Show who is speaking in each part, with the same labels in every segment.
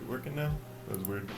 Speaker 1: Working now? That was weird.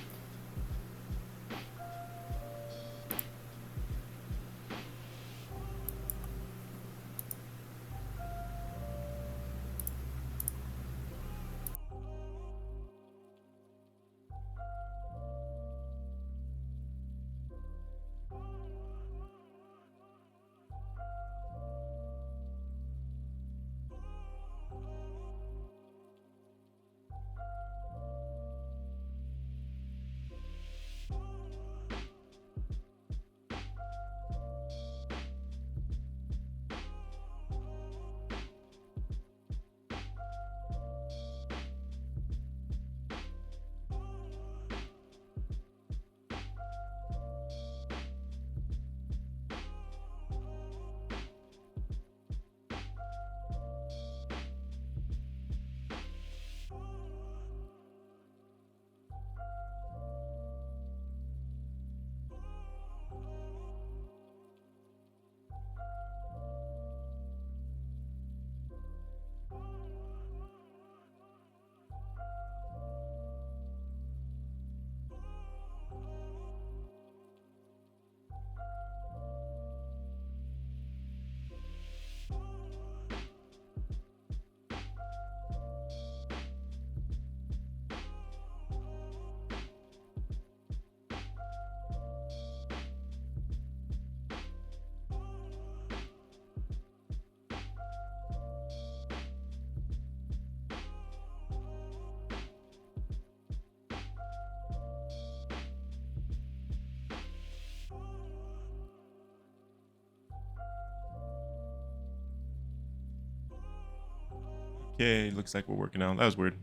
Speaker 1: Okay, looks like we're working out. That was weird.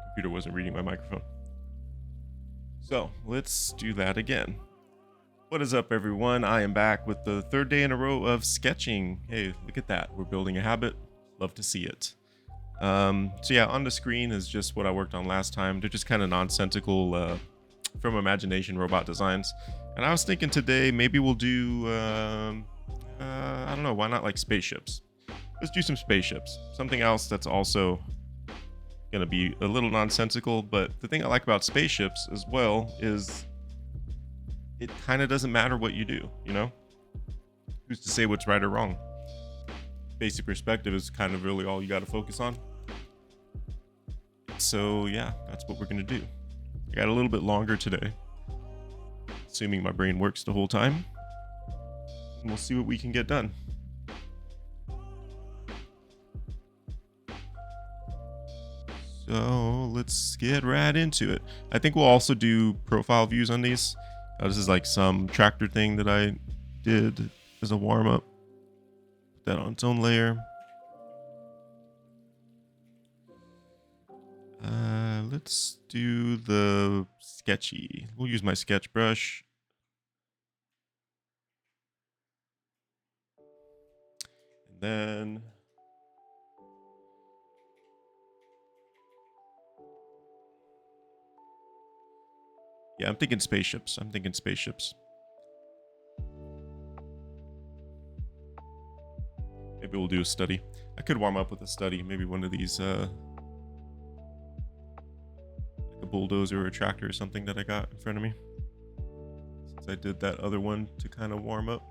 Speaker 1: Computer wasn't reading my microphone. So let's do that again. What is up, everyone? I am back with the third day in a row of sketching. Hey, look at that. We're building a habit. Love to see it. So yeah, on the screen is just what I worked on last time. They're just kind of nonsensical from Imagination robot designs. And I was thinking today maybe we'll do, I don't know, why not like spaceships? let's do some spaceships. Something else that's also gonna be a little nonsensical, but the thing I like about spaceships as well is it kind of doesn't matter what you do, you know? Who's to say what's right or wrong? Basic perspective is kind of really all you got to focus on. So yeah, that's what we're gonna do. I got a little bit longer today, assuming my brain works the whole time, and we'll see what we can get done. So let's get right into it. I think we'll also do profile views on these. This is like some tractor thing that I did as a warm-up. Put that on its own layer. Let's do the sketchy. We'll use my sketch brush. And then yeah, I'm thinking spaceships. Maybe we'll do a study. I could warm up with a study. Maybe one of these, like a bulldozer or a tractor or something that I got in front of me. Since I did that other one to kind of warm up.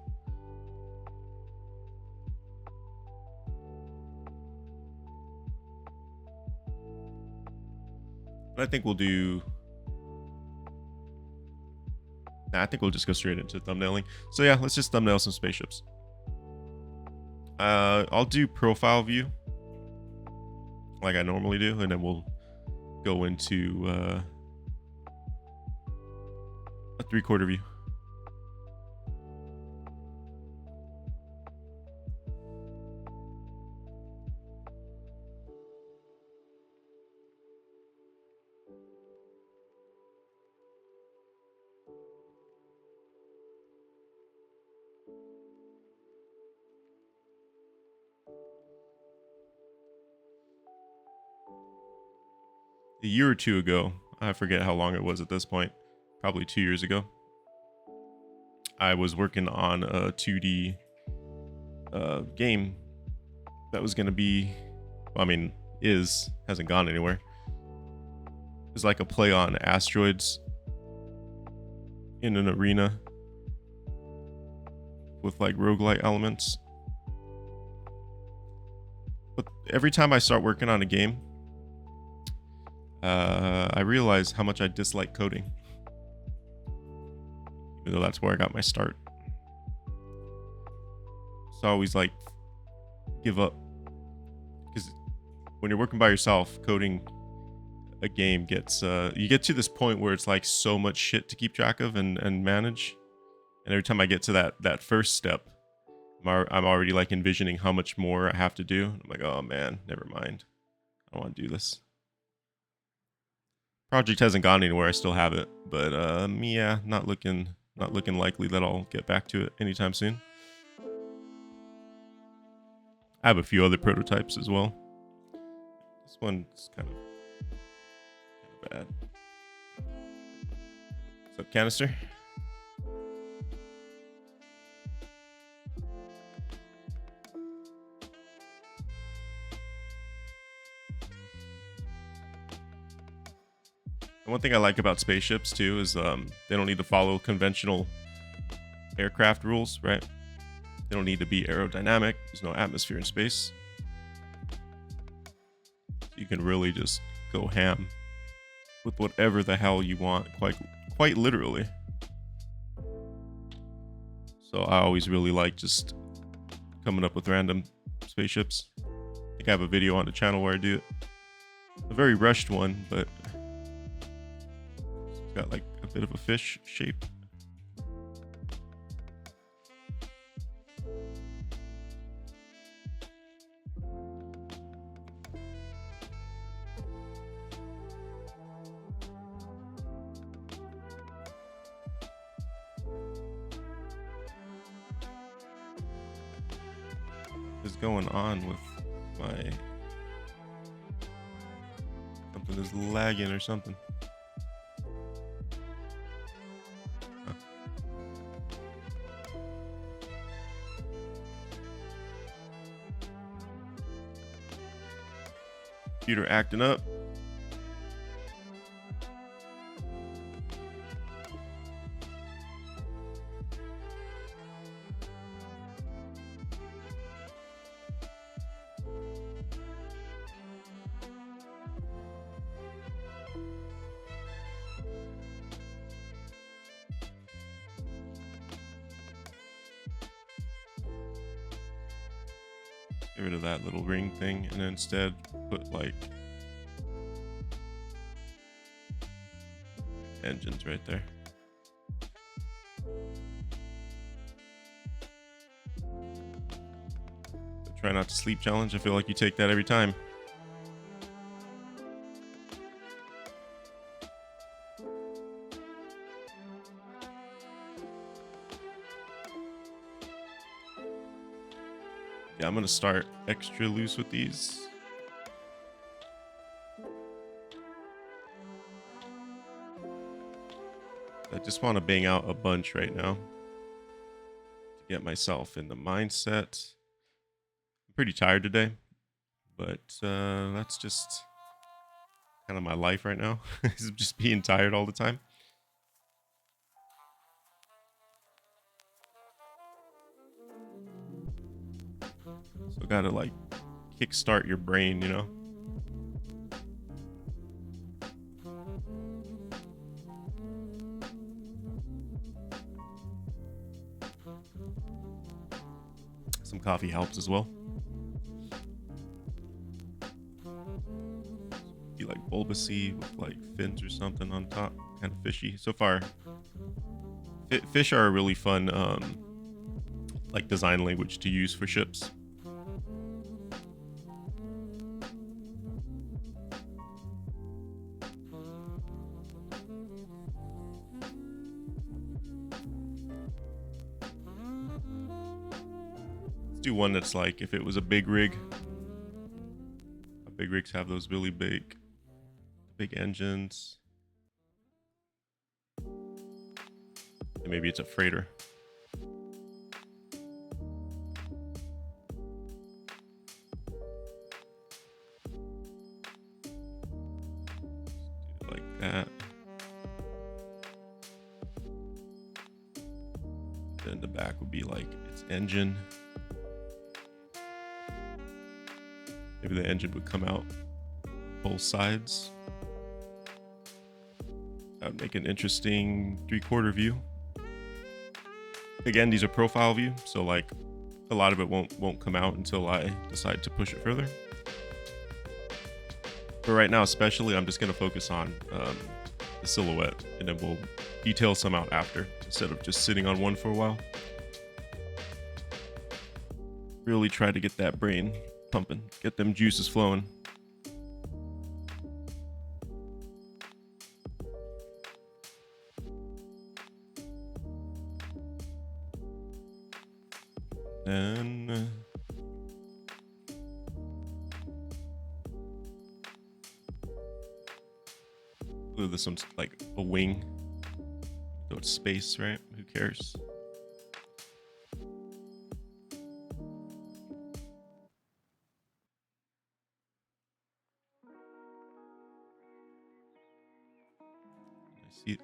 Speaker 1: But I think we'll do... I think we'll just go straight into thumbnailing. So yeah, let's just thumbnail some spaceships. I'll do profile view like I normally do, and then we'll go into a 3/4 view. A year or two ago, I forget how long it was at this point, probably 2 years ago, I was working on a 2D game that was going to be, I mean, hasn't gone anywhere. It's like a play on asteroids in an arena with like roguelite elements. But every time I start working on a game, I realize how much I dislike coding. Even though that's where I got my start. So I always like give up. Because when you're working by yourself, coding a game gets, you get to this point where it's like so much shit to keep track of and manage. And every time I get to that first step, I'm already like envisioning how much more I have to do. I'm like, oh man, never mind. I don't want to do this. Project hasn't gone anywhere. I still have it, but yeah, not looking likely that I'll get back to it anytime soon. I have a few other prototypes as well. This one's kind of bad. What's up, Canister? And one thing I like about spaceships too is they don't need to follow conventional aircraft rules, right? They don't need to be aerodynamic. There's no atmosphere in space. You can really just go ham with whatever the hell you want, quite literally. So I always really like just coming up with random spaceships. I think I have a video on the channel where I do it. A very rushed one, but it's got like a bit of a fish shape. Is going on with my something is lagging or something. Huh. Computer acting up. Get rid of that little ring thing and instead put like engines right there. But try not to sleep challenge. I feel like you take that every time. Yeah, I'm gonna start extra loose with these. I just want to bang out a bunch right now to get myself in the mindset. I'm pretty tired today, but that's just kind of my life right now. Is just being tired all the time. So gotta like kickstart your brain, you know? Some coffee helps as well. Be like bulbousy with like fins or something on top, kind of fishy. So far, fish are a really fun like design language to use for ships. Do one that's like if it was a big rig. Big rigs have those really big engines. And maybe it's a freighter. Like that. Then the back would be like its engine. Maybe the engine would come out both sides. That would make an interesting 3/4 view. Again, these are profile view, so like a lot of it won't come out until I decide to push it further. But right now, especially, I'm just gonna focus on the silhouette, and then we'll detail some out after instead of just sitting on one for a while. Really try to get that brain pumping, get them juices flowing. And ooh, this one's like a wing. Go to space, right? Who cares?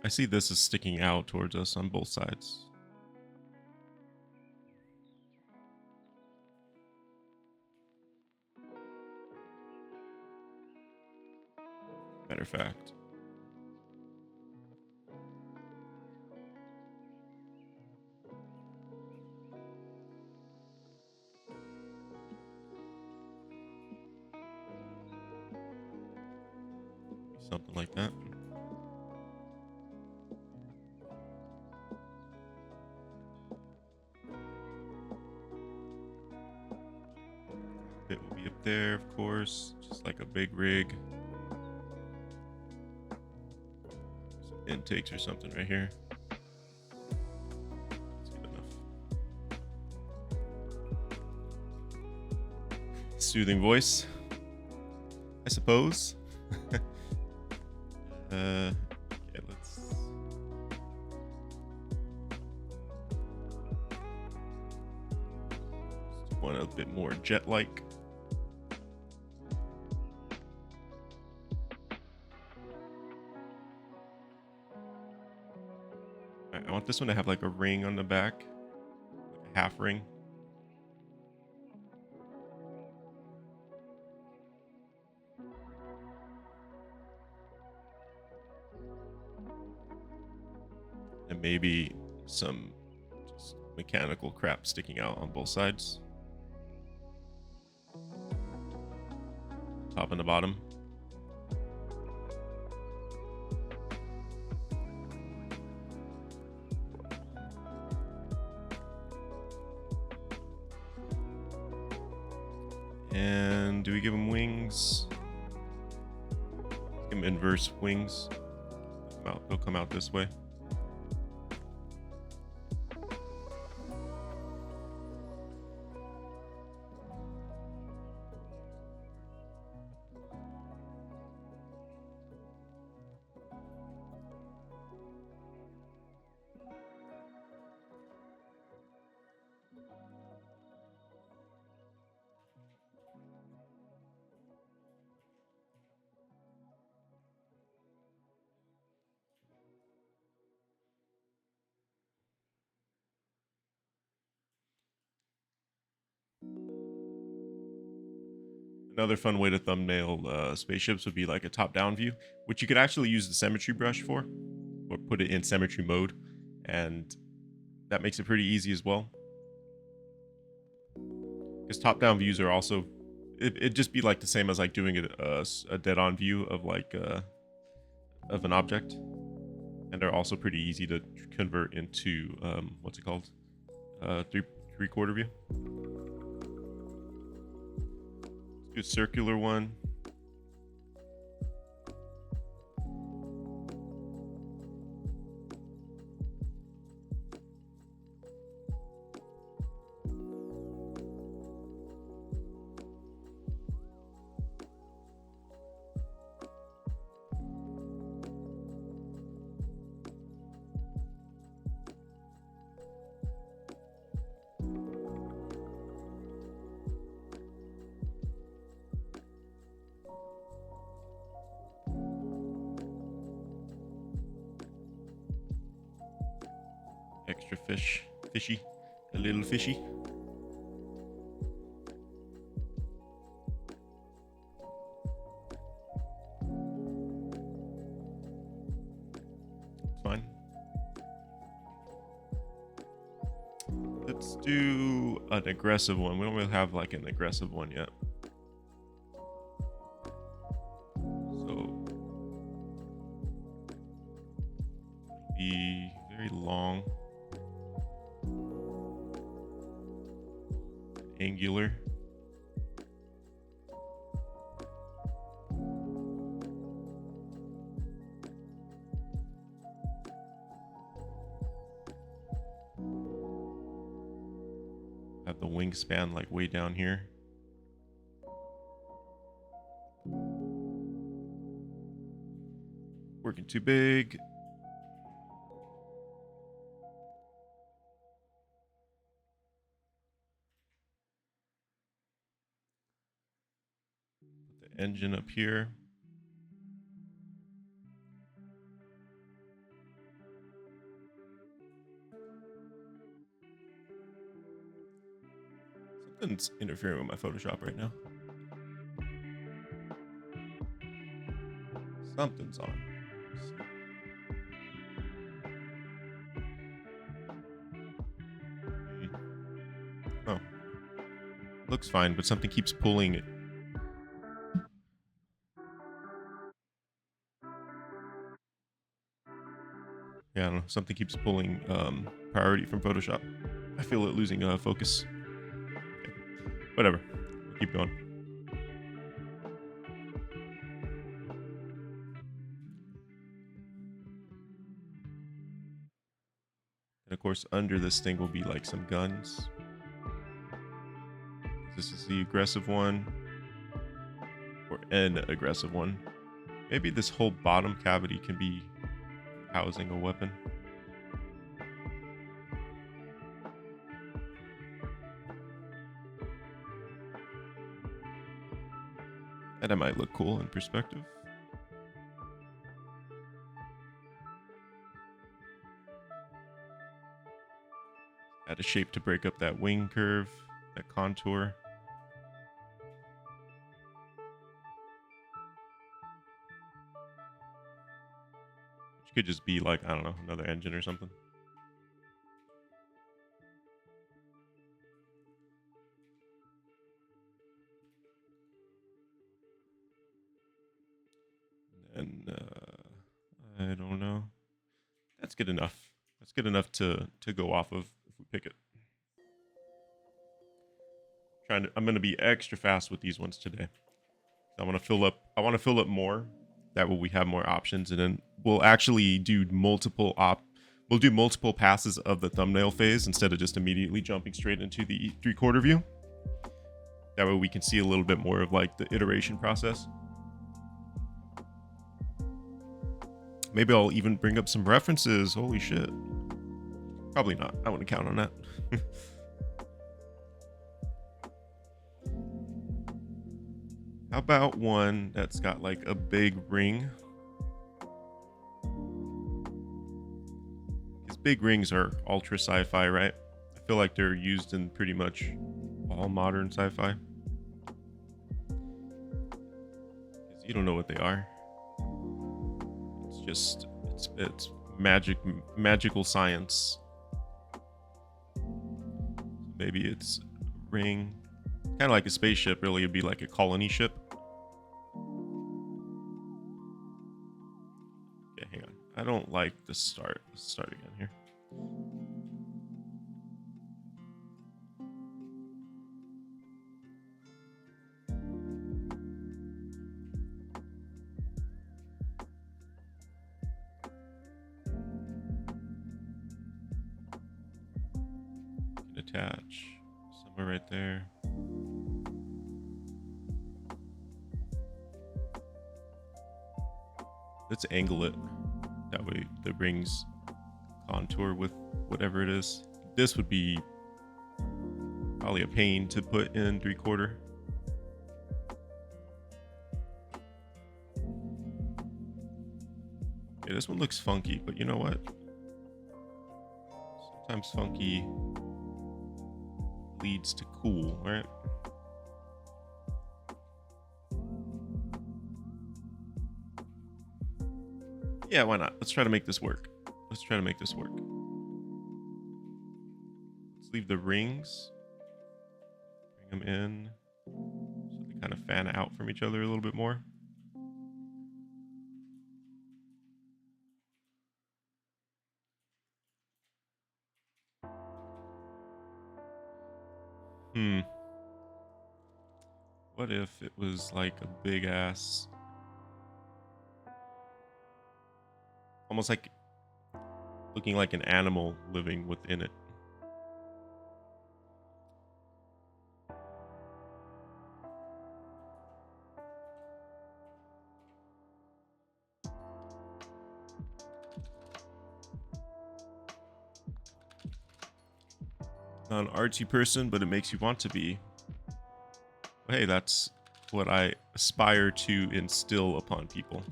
Speaker 1: I see this is sticking out towards us on both sides. Matter of fact. Something like that. It will be up there, of course, just like a big rig. Some intakes or something right here. That's good enough. Soothing voice, I suppose. Okay, let's. Want a bit more jet-like. I want this one to have like a ring on the back, like a half ring. And maybe some just mechanical crap sticking out on both sides. Top and the bottom. And do we give them wings? Give them inverse wings. They'll come out this way. Another fun way to thumbnail spaceships would be like a top-down view, which you could actually use the symmetry brush for, or put it in symmetry mode, and that makes it pretty easy as well. Because top-down views are also, it'd just be like the same as like doing a dead-on view of like of an object, and they're also pretty easy to convert into what's it called, three-quarter view. Do a circular one. Extra fishy, a little fishy. It's fine. Let's do an aggressive one. We don't really have like an aggressive one yet. So be very long. Angular. Have the wingspan like way down here. Working too big. Engine up here. Something's interfering with my Photoshop right now. Something's on. Oh. Looks fine, but something keeps pulling it. Yeah, I don't know. Something keeps pulling priority from Photoshop. I feel it losing focus. Okay. Whatever. We'll keep going. And of course, under this thing will be like some guns. This is the aggressive one. Or an aggressive one. Maybe this whole bottom cavity can be housing a weapon. That might look cool in perspective. Add a shape to break up that wing curve, that contour. Which could just be like, I don't know, another engine or something. And I don't know. That's good enough. That's good enough to go off of if we pick it. I'm gonna be extra fast with these ones today. I want to fill up more. That way we have more options, and then we'll actually do multiple passes of the thumbnail phase instead of just immediately jumping straight into the 3/4 view. That way we can see a little bit more of like the iteration process. Maybe I'll even bring up some references. Holy shit. Probably not. I wouldn't count on that. How about one that's got like a big ring? Because big rings are ultra sci-fi, right? I feel like they're used in pretty much all modern sci-fi. Because you don't know what they are. It's just, it's magical science. Maybe it's a ring. Kind of like a spaceship, really. It'd be like a colony ship. Okay, hang on. I don't like the start. Let's start again here. Attach somewhere right there. Let's angle it. That way the rings contour with whatever it is. This would be probably a pain to put in 3/4. Okay, this one looks funky, but you know what? Sometimes funky leads to cool, right? Yeah, why not? Let's try to make this work. Let's leave the rings. Bring them in so they kind of fan out from each other a little bit more. What if it was like a big ass, almost like looking like an animal living within it? Not an artsy person, but it makes you want to be. Hey, that's what I aspire to instill upon people.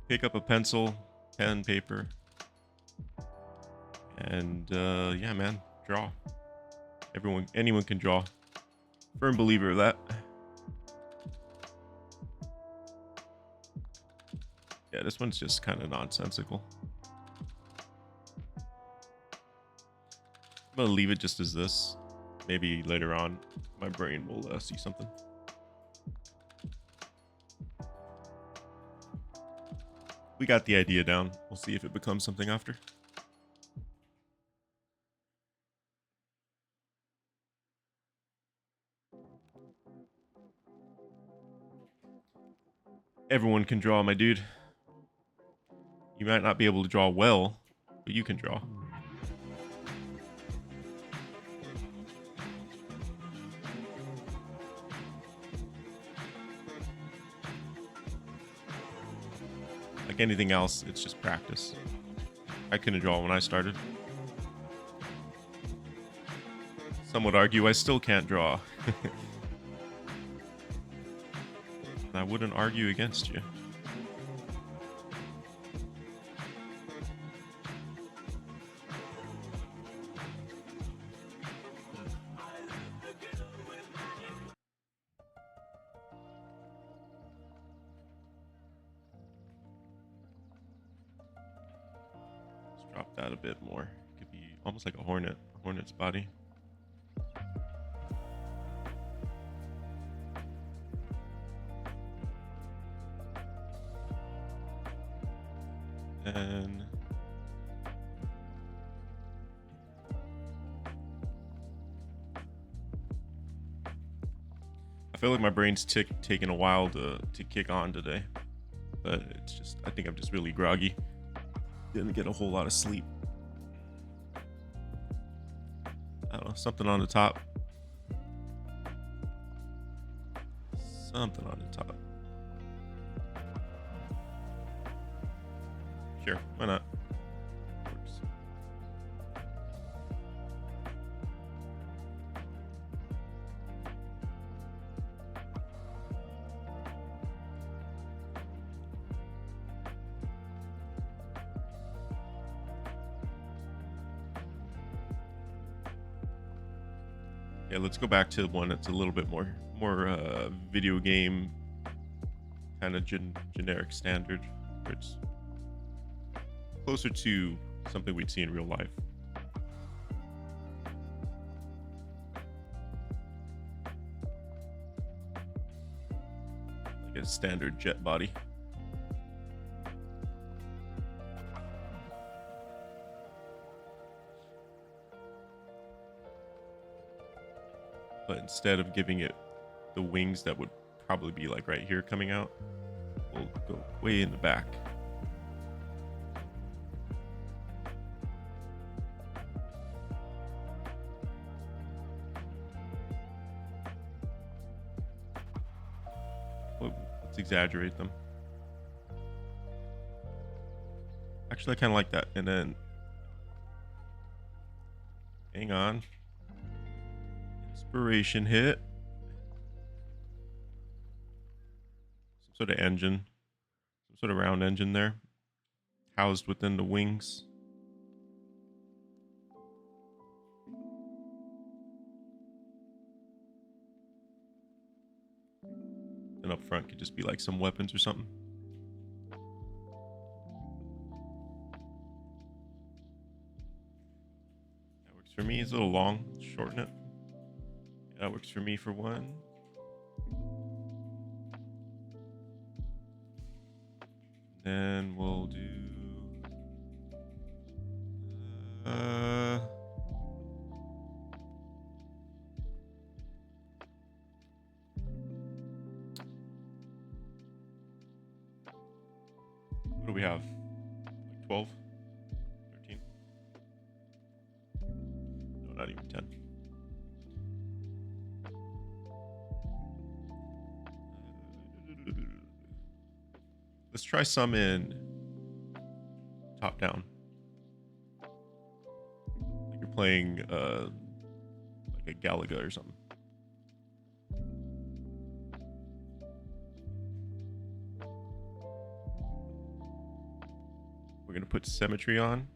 Speaker 1: Pick up a pencil, pen, paper, and yeah, man, draw. Anyone can draw. Firm believer of that. Yeah, this one's just kind of nonsensical. I'm gonna leave it just as this. Maybe later on, my brain will see something. We got the idea down. We'll see if it becomes something after. Everyone can draw, my dude. You might not be able to draw well, but you can draw. Like anything else, it's just practice. I couldn't draw when I started. Some would argue I still can't draw. I wouldn't argue against you. drop that a bit more. It could be almost like a hornet's body. And I feel like my brain's taking a while to kick on today, but it's just, I think I'm just really groggy. Didn't get a whole lot of sleep. I don't know, something on the top. Something on the top. Sure, why not? Works. Yeah, let's go back to one that's a little bit more video game kind of generic standard, where it's closer to something we'd see in real life. Like a standard jet body. But instead of giving it the wings that would probably be like right here coming out, we'll go way in the back. Let's exaggerate them. Actually, I kind of like that. And then, hang on. Inspiration hit. Some sort of engine. Some sort of round engine there. Housed within the wings. And up front could just be like some weapons or something. That works for me. It's a little long. Shorten it. Yeah, that works for me for one. Then we'll do what do we have? Like 12? 13? No, not even 10. Let's try some in top down. Like you're playing like a Galaga or something. We're gonna put symmetry on.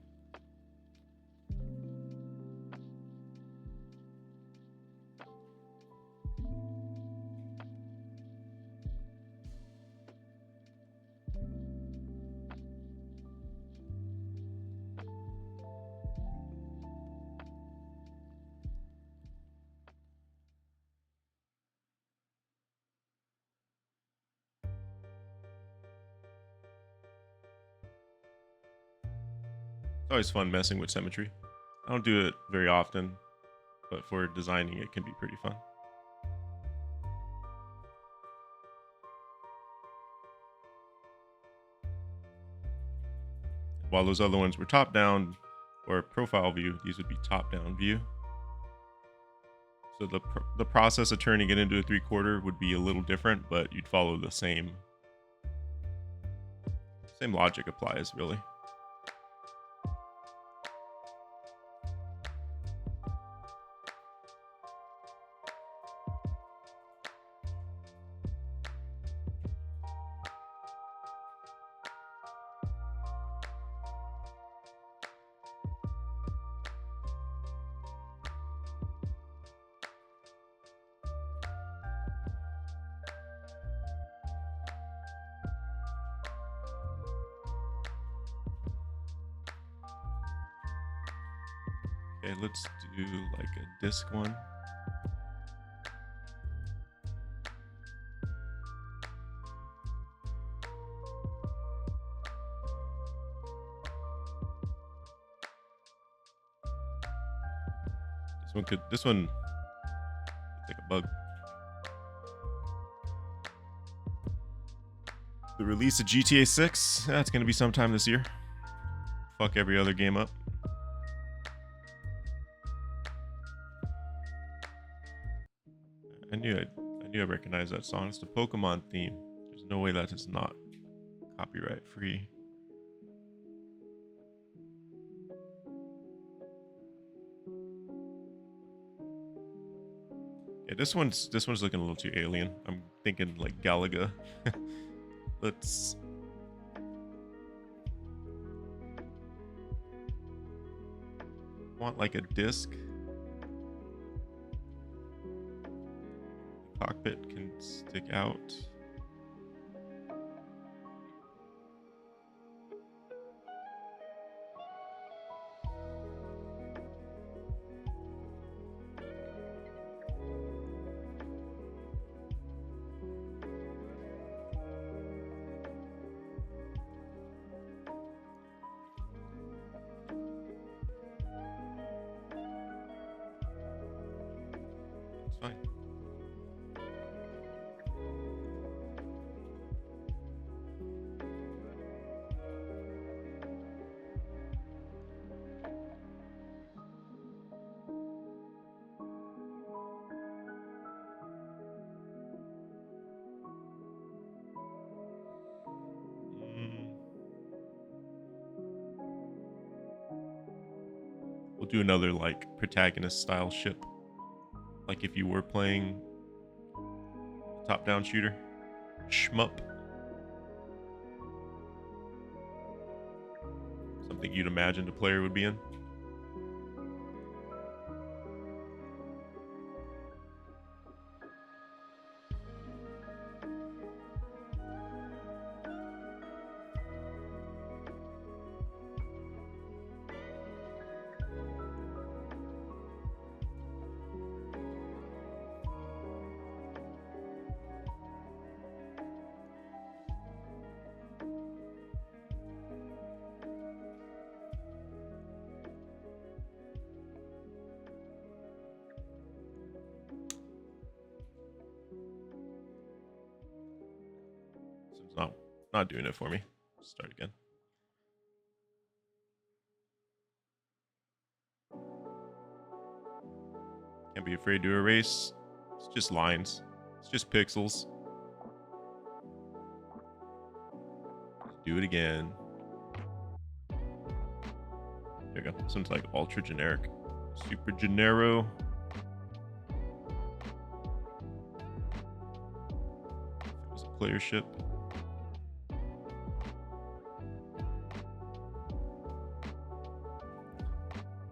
Speaker 1: It's always fun messing with symmetry. I don't do it very often, but for designing it can be pretty fun. While those other ones were top down or profile view, these would be top down view. So the process of turning it into a 3/4 would be a little different, but you'd follow the same logic applies really. Okay, let's do like a disc one. This one looks like a bug. The release of GTA 6, that's gonna be sometime this year. Fuck every other game up. I knew I recognized that song. It's the Pokemon theme. There's no way that is not copyright free. Yeah, this one's looking a little too alien. I'm thinking like Galaga. Let's want like a disc. Cockpit can stick out. It's fine. We'll do another like protagonist style ship. Like if you were playing a top-down shooter. Shmup. Something you'd imagine a player would be in. It's not doing it for me. Start again. Can't be afraid to erase. It's just lines. It's just pixels. Do it again. There you go. This one's like ultra generic. Super genero. It was a player ship.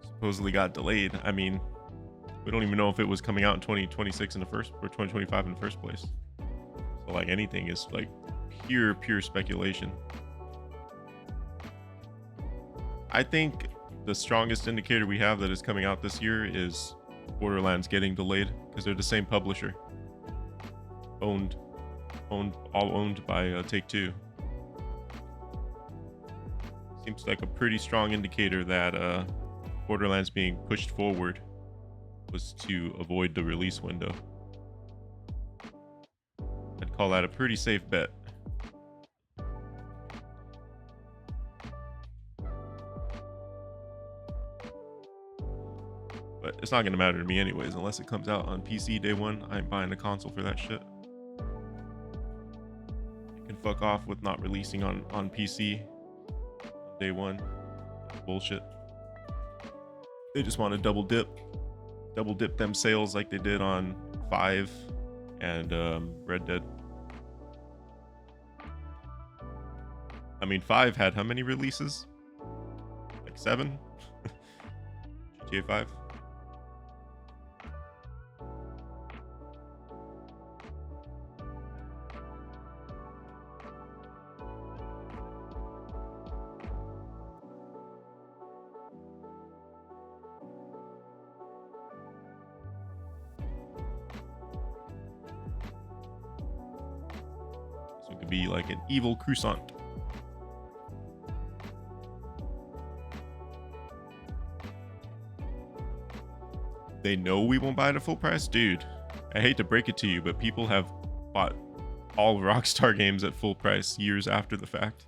Speaker 1: Supposedly got delayed. I mean, we don't even know if it was coming out in 2026 in the first or 2025 in the first place. So like anything is like pure speculation. I think the strongest indicator we have that is coming out this year is Borderlands getting delayed because they're the same publisher. All owned by Take-Two. Seems like a pretty strong indicator that Borderlands being pushed forward was to avoid the release window. I'd call that a pretty safe bet. But it's not going to matter to me anyways, unless it comes out on PC day one. I ain't buying a console for that shit. You can fuck off with not releasing on PC on day one. That's bullshit. They just want to double dip them sales like they did on 5 and Red Dead. I mean, 5 had how many releases? Like 7? GTA 5? be like an evil croissant. They know we won't buy it at full price? Dude, I hate to break it to you, but people have bought all Rockstar games at full price years after the fact.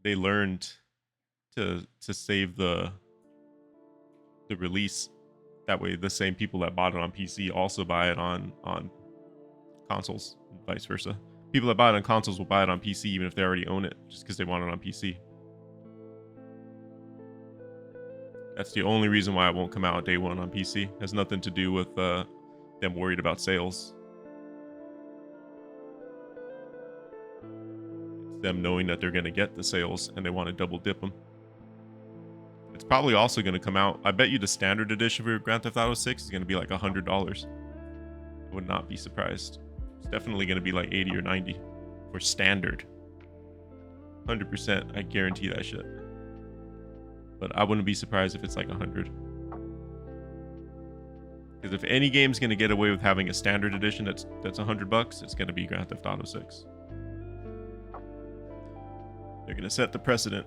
Speaker 1: They learned to save the release. That way the same people that bought it on PC also buy it on consoles, and vice versa. People that buy it on consoles will buy it on PC even if they already own it, just because they want it on PC. That's the only reason why it won't come out day one on PC. It has nothing to do with them worried about sales. It's them knowing that they're going to get the sales and they want to double dip them. It's probably also going to come out. I bet you the standard edition for Grand Theft Auto 6 is going to be like $100. I would not be surprised. It's definitely going to be like 80 or 90 for standard. 100%, I guarantee that shit. But I wouldn't be surprised if it's like 100. Because if any game's going to get away with having a standard edition that's $100, it's going to be Grand Theft Auto 6. They're going to set the precedent.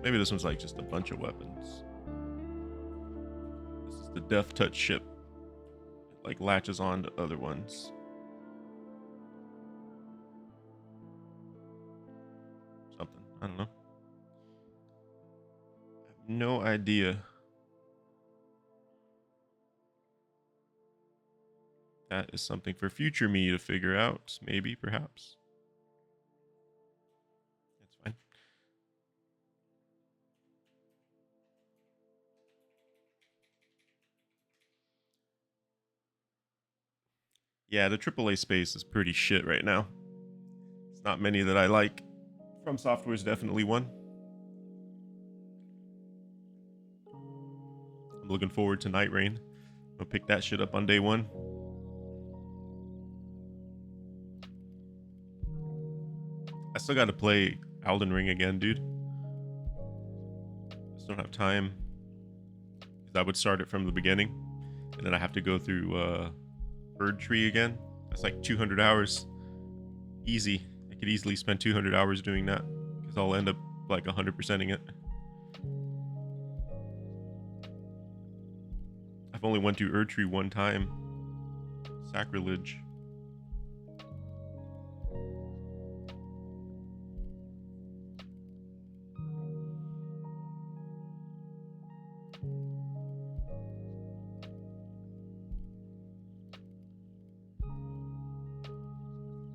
Speaker 1: Maybe this one's like just a bunch of weapons. This is the Death Touch ship. It like latches on to other ones. Something. I don't know. I have no idea. That is something for future me to figure out. Maybe, perhaps. That's fine. Yeah, the AAA space is pretty shit right now. It's not many that I like. From Software is definitely one. I'm looking forward to Night Rain. I'll pick that shit up on day one. I still got to play Elden Ring again, dude. I just don't have time. Because I would start it from the beginning. And then I have to go through Erdtree again. That's like 200 hours. Easy. I could easily spend 200 hours doing that. Because I'll end up like 100%ing it. I've only went to Erdtree one time. Sacrilege.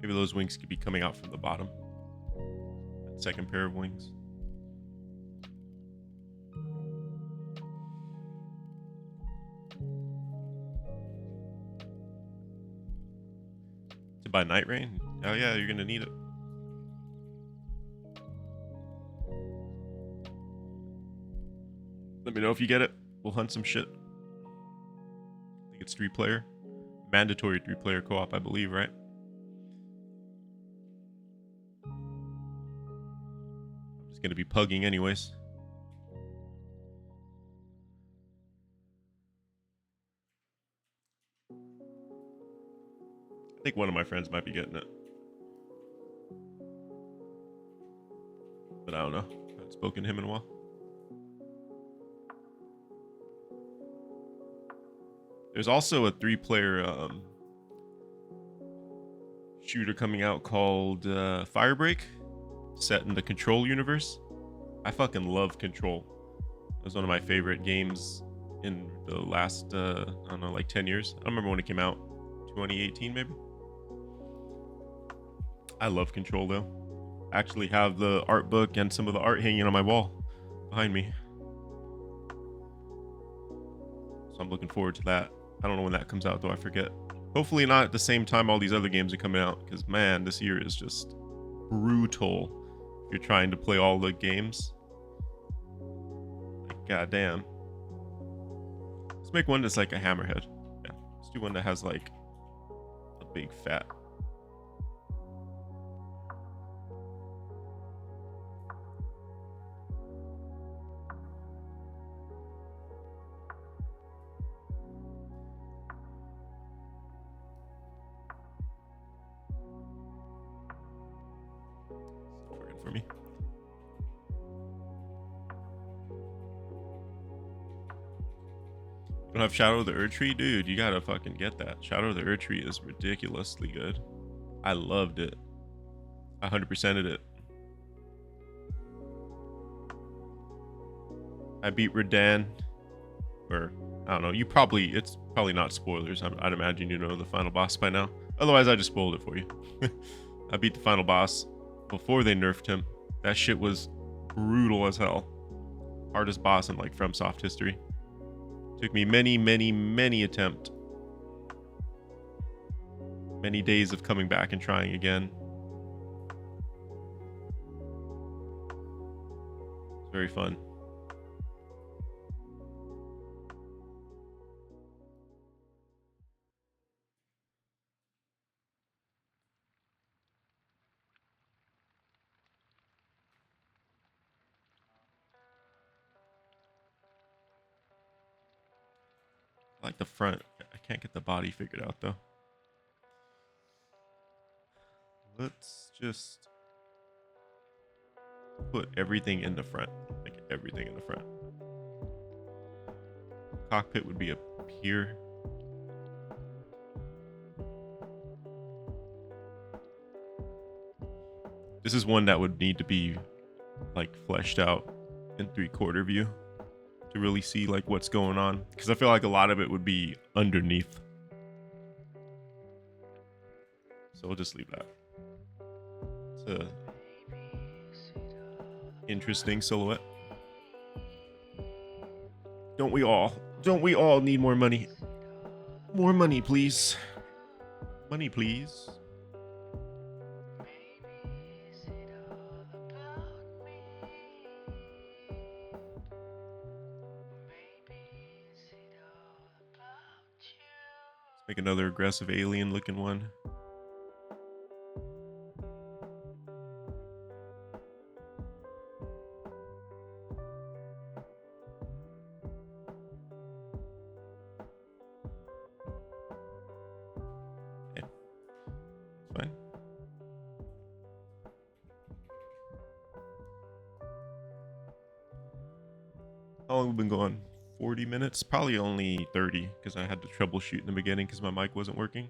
Speaker 1: Maybe those wings could be coming out from the bottom. That second pair of wings. To buy Night Rain? Oh yeah, you're gonna need it. Let me know if you get it. We'll hunt some shit. I think it's 3-player. Mandatory 3-player co-op, I believe, right? Going to be pugging anyways. I think one of my friends might be getting it. but I don't know. I haven't spoken to him in a while. There's also a 3-player shooter coming out called Firebreak, set in the Control universe. I fucking love Control. It was one of my favorite games in the last, I don't know, like 10 years. I don't remember when it came out. 2018 maybe. I love Control though. I actually have the art book and some of the art hanging on my wall behind me. So I'm looking forward to that. I don't know when that comes out though, I forget. Hopefully not at the same time all these other games are coming out, because man, this year is just brutal if you're trying to play all the games. Like, goddamn. Let's make one that's like a Hammerhead. Yeah, let's do one that has like a big fat. For me. You don't have Shadow of the Erdtree? Dude, you gotta fucking get that. Shadow of the Erdtree is ridiculously good. I loved it. I 100%ed it. I beat Radahn. Or, I don't know. It's probably not spoilers. I'd imagine you know the final boss by now. Otherwise, I just spoiled it for you. I beat the final boss before they nerfed him. That shit was brutal as hell. Hardest boss in like FromSoft history. Took me many attempts. Many days of coming back and trying again. It's very fun. I like the front. I can't get the body figured out though. Let's just put everything in the front. Like everything in the front. Cockpit would be up here. This is one that would need to be like fleshed out in 3/4 view to really see like what's going on, because I feel like a lot of it would be underneath. So we'll just leave that. It's a interesting silhouette. Don't we all need more money? More money, please. Money, please. Make another aggressive alien looking one. Okay. Fine. How long have we been going? 40 minutes? Probably only 30, because I had to troubleshoot in the beginning because my mic wasn't working.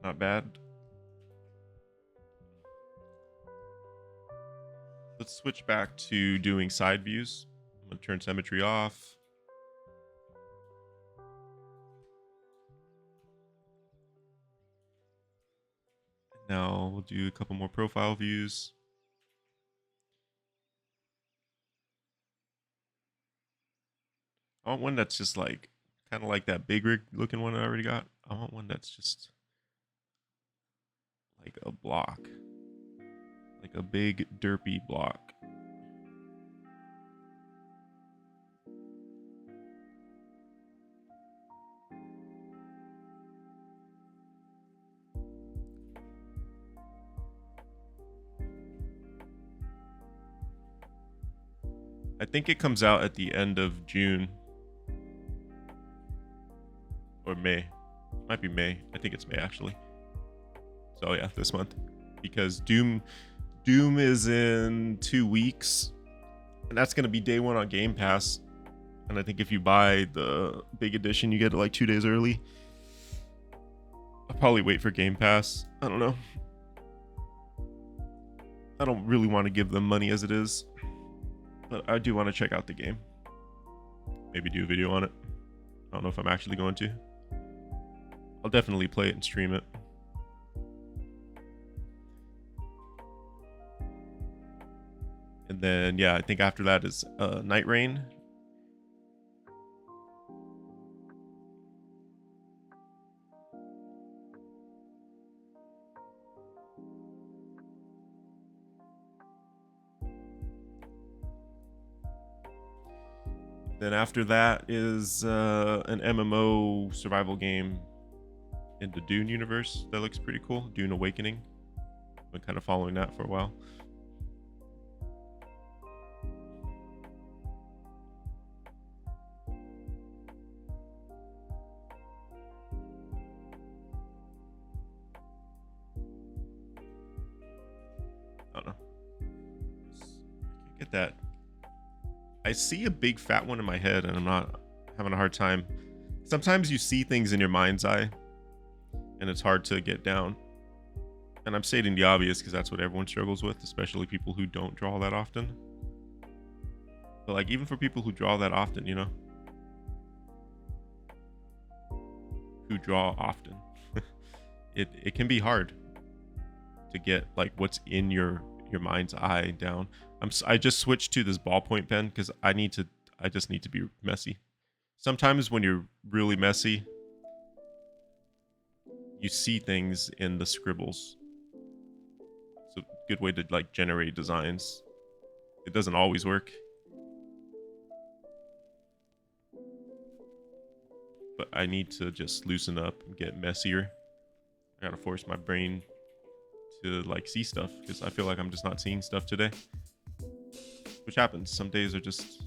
Speaker 1: Not bad. Let's switch back to doing side views. I'm going to turn symmetry off. Now we'll do a couple more profile views. I want one that's just like, kind of like that big rig looking one I already got. I want one that's just like a block. Like a big derpy block. I think it comes out at the end of June. Or May. Might be May. I think it's May actually. So yeah, this month. Because Doom Doom is in 2 weeks, and that's gonna be day one on Game Pass. And I think if you buy the big edition, you get it like 2 days early. I'll probably wait for Game Pass. I don't know. I don't really want to give them money as it is, but I do want to check out the game. Maybe do a video on it. I don't know if I'm actually going to. I'll definitely play it and stream it. And then, yeah, I think after that is Night Rain. Then after that is an MMO survival game in the Dune universe that looks pretty cool. Dune Awakening. I've been kind of following that for a while. I don't know. I can't get that. I see a big fat one in my head and I'm not having a hard time. Sometimes you see things in your mind's eye and it's hard to get down. And I'm stating the obvious because that's what everyone struggles with, especially people who don't draw that often. But like even for people who draw that often, you know, who draw often, it can be hard to get like what's in your mind's eye down. I just switched to this ballpoint pen because I just need to be messy. Sometimes when you're really messy, you see things in the scribbles. It's a good way to like generate designs. It doesn't always work, but I need to just loosen up and get messier. I gotta force my brain to like see stuff because I feel like I'm just not seeing stuff today. Which happens. Some days are just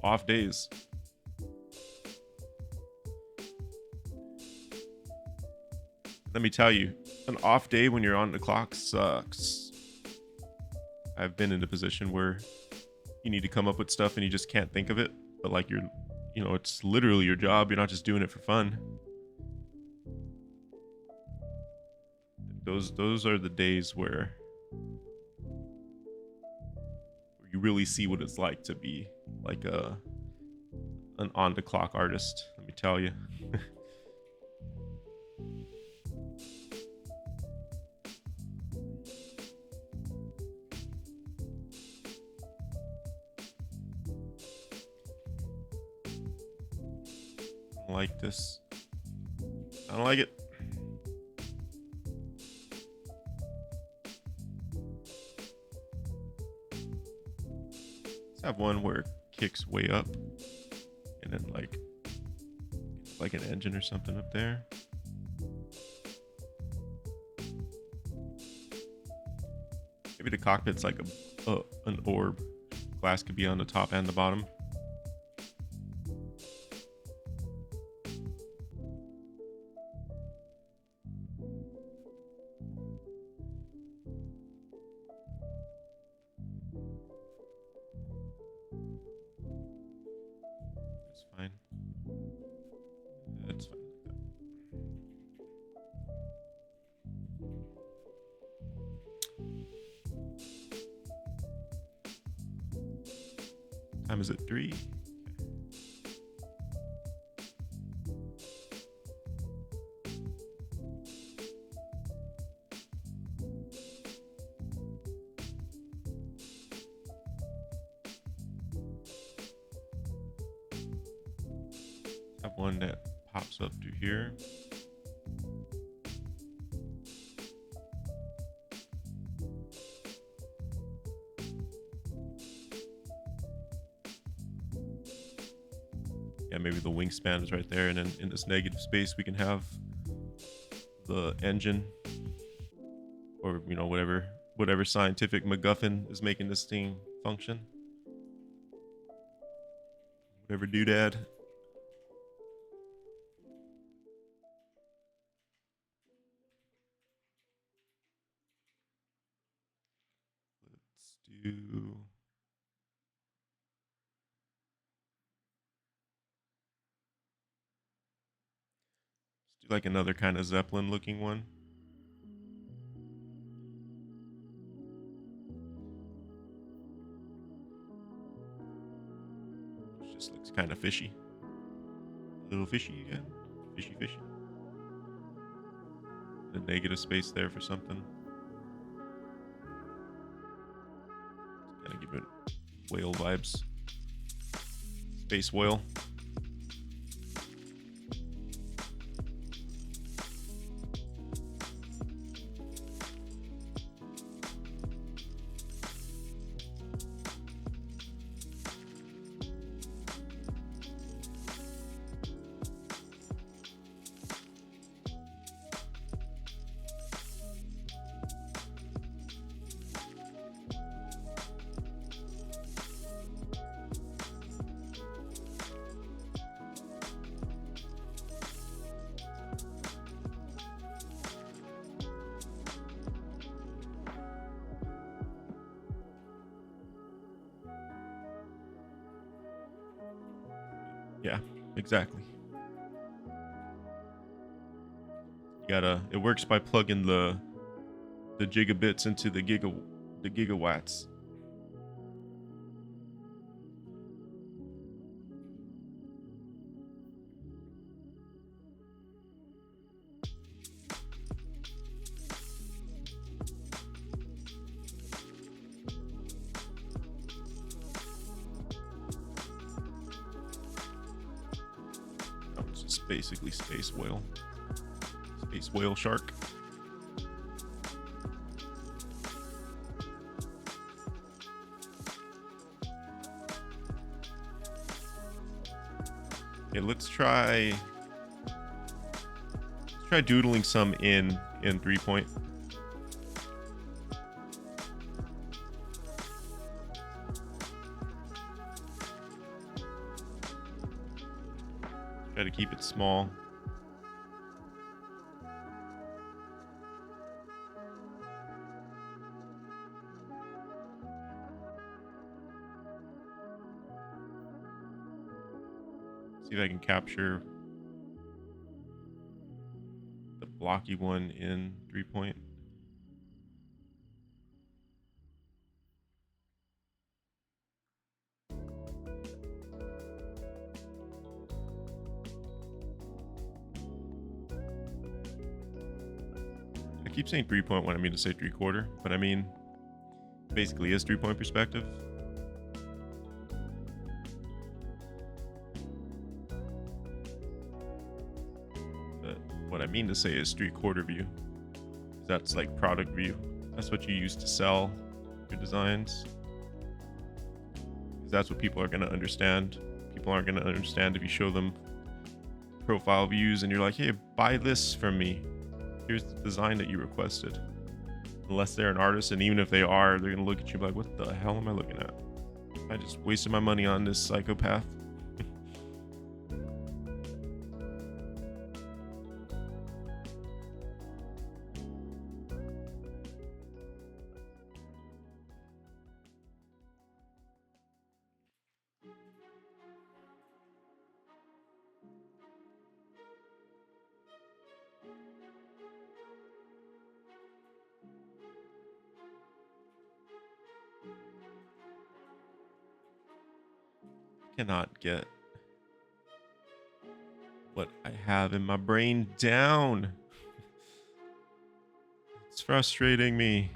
Speaker 1: off days. Let me tell you, an off day when you're on the clock sucks. I've been in a position where you need to come up with stuff and you just can't think of it, but like you know, it's literally your job. You're not just doing it for fun. Those are the days where you really see what it's like to be like an on the clock artist, let me tell you. I don't like this. I don't like it. Let's have one where it kicks way up and then like an engine or something up there. Maybe the cockpit's like an orb. Glass could be on the top and the bottom. That's fine. That's fine. Time is it 3? Have one that pops up to here. Yeah, maybe the wingspan is right there, and then in this negative space we can have the engine, or you know, whatever scientific MacGuffin is making this thing function. Whatever doodad. do. Let's do like another kind of Zeppelin looking one. Which just looks kind of fishy. A little fishy again. Fishy, fishy. A negative space there for something. Kind of give it whale vibes. Space whale. Yeah, exactly. You gotta. It works by plugging the gigabits into the gigawatts. Oh, it's just basically space whale. Space whale shark. Okay, let's try doodling some in 3-point. Try to keep it small. See if I can capture the blocky one in 3-point. I keep saying 3-point when I mean to say 3/4, but I mean basically is 3-point perspective. But what I mean to say is 3/4 view. That's like product view. That's what you use to sell your designs. Because that's what people are going to understand. People aren't going to understand if you show them profile views and you're like, hey, buy this from me. Here's the design that you requested. Unless they're an artist, and even if they are, they're going to look at you like, what the hell am I looking at? I just wasted my money on this psychopath. Cannot get what I have in my brain down. It's frustrating me.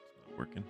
Speaker 1: It's not working.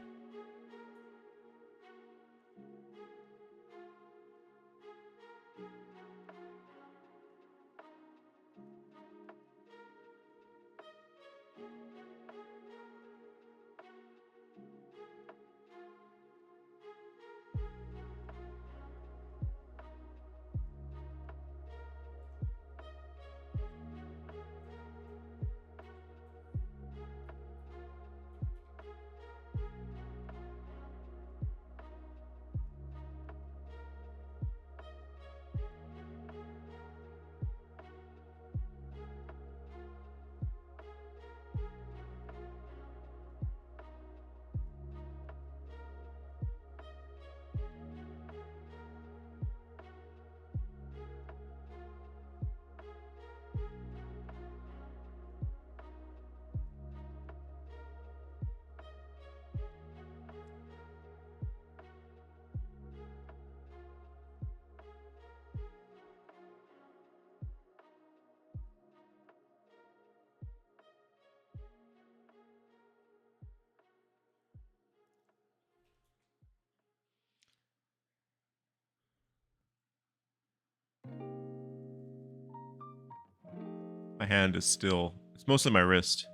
Speaker 1: My hand is still, it's mostly my wrist.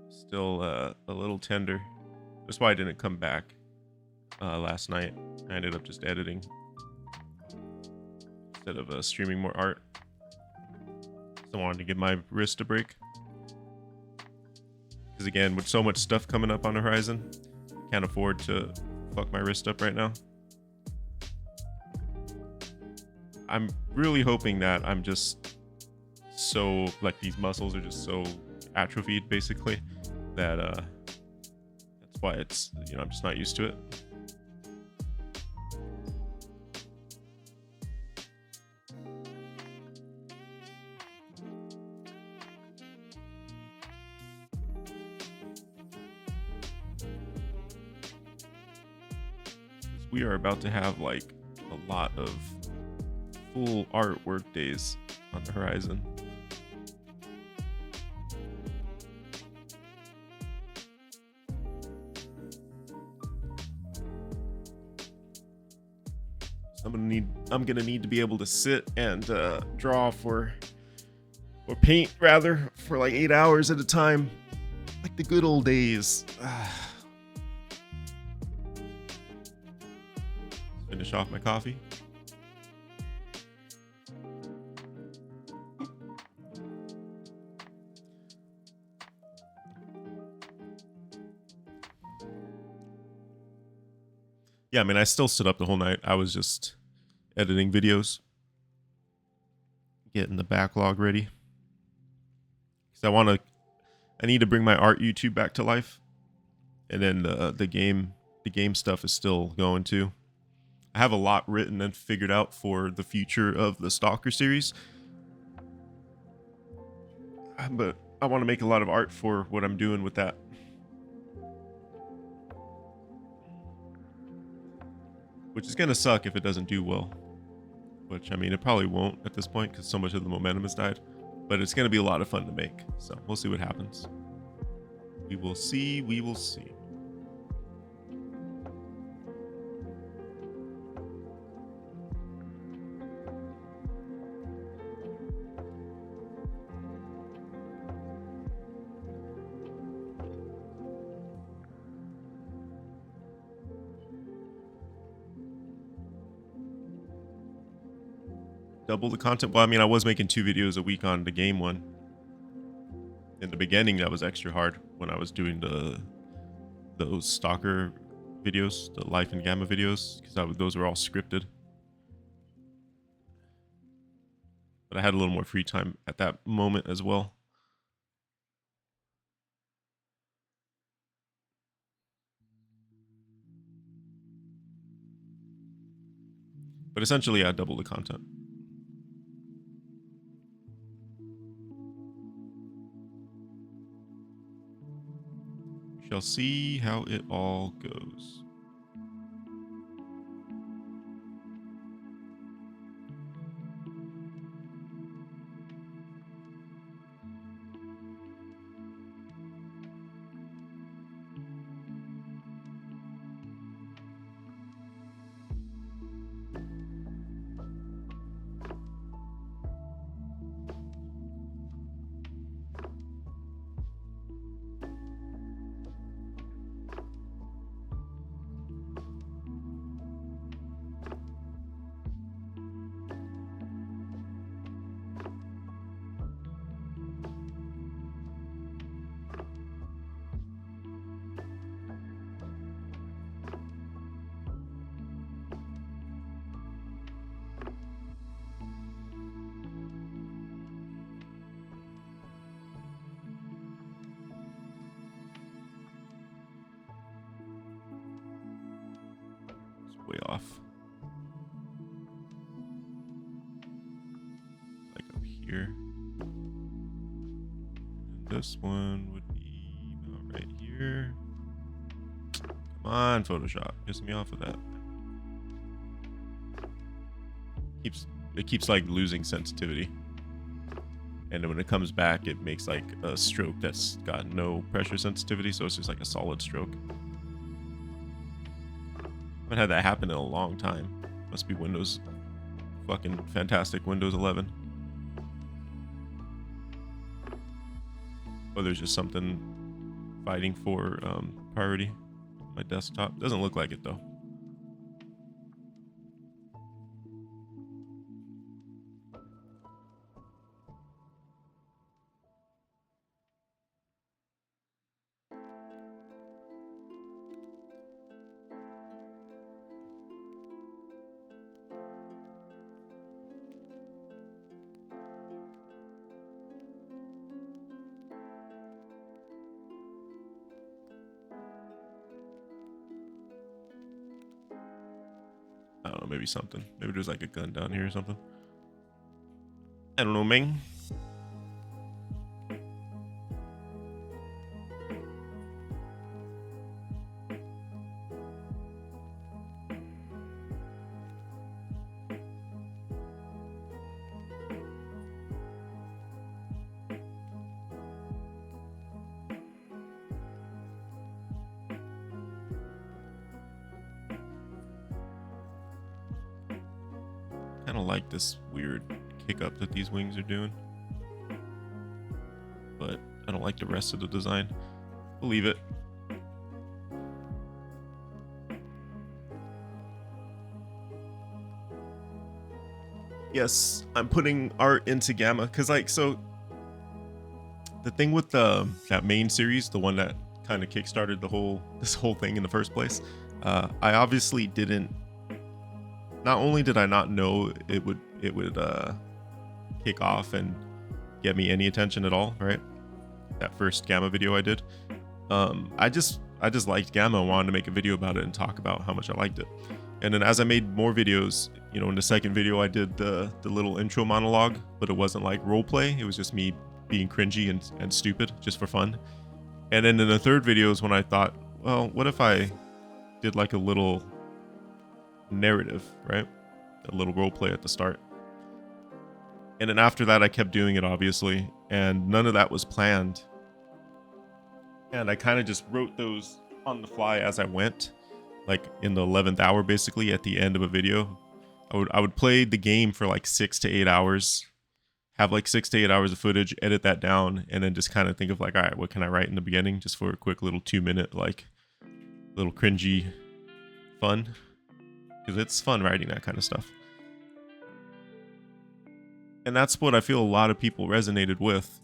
Speaker 1: Still a little tender. That's why I didn't come back last night. I ended up just editing instead of streaming more art. So I wanted to give my wrist a break. Because again, with so much stuff coming up on the horizon, can't afford to fuck my wrist up right now. I'm really hoping that I'm just so, like, these muscles are just so atrophied basically that that's why it's, you know, I'm just not used to it. We are about to have like a lot of full artwork days on the horizon. So I'm gonna need to be able to sit and draw or paint rather for like 8 hours at a time, like the good old days. Finish off my coffee. Yeah, I mean, I still stood up the whole night. I was just editing videos, getting the backlog ready. Because I need to bring my art YouTube back to life. And then the game stuff is still going too. I have a lot written and figured out for the future of the Stalker series. But I want to make a lot of art for what I'm doing with that. Which is going to suck if it doesn't do well. Which, I mean, it probably won't at this point because so much of the momentum has died. But it's going to be a lot of fun to make. So we'll see what happens. We will see. We will see. Double the content. Well, I mean, I was making 2 videos a week on the game one. In the beginning, that was extra hard when I was doing those Stalker videos, the Life and Gamma videos, because those were all scripted. But I had a little more free time at that moment as well. But essentially, I doubled the content. Shall see how it all goes. Way off. Like up here. And this one would be about right here. Come on, Photoshop. Piss me off with that. It keeps like losing sensitivity. And then when it comes back, it makes like a stroke that's got no pressure sensitivity, so it's just like a solid stroke. I haven't had that happen in a long time. Must be Windows. Fucking fantastic Windows 11. Oh, there's just something fighting for priority on my desktop. Doesn't look like it though. I don't know, maybe something. Maybe there's like a gun down here or something. I don't know, Ming. Kind of like this weird kick up that these wings are doing, but I don't like the rest of the design. Believe it. Yes, I'm putting art into Gamma because, like, so the thing with that main series, the one that kind of kickstarted this whole thing in the first place, I obviously didn't. Not only did I not know it would kick off and get me any attention at all, right? That first Gamma video I did, I just liked Gamma and wanted to make a video about it and talk about how much I liked it. And then as I made more videos, you know, in the second video I did the little intro monologue, but it wasn't like role play. It was just me being cringy and stupid just for fun. And then in the third video is when I thought, well, what if I did like a little narrative, right? A little role play at the start. And then after that I kept doing it, obviously, and none of that was planned. And I kind of just wrote those on the fly as I went, like in the 11th hour, basically at the end of a video. I would play the game for like 6 to 8 hours, have like 6 to 8 hours of footage, edit that down, and then just kind of think of like, all right, what can I write in the beginning just for a quick little 2-minute, like little cringy fun. Because it's fun writing that kind of stuff. And that's what I feel a lot of people resonated with.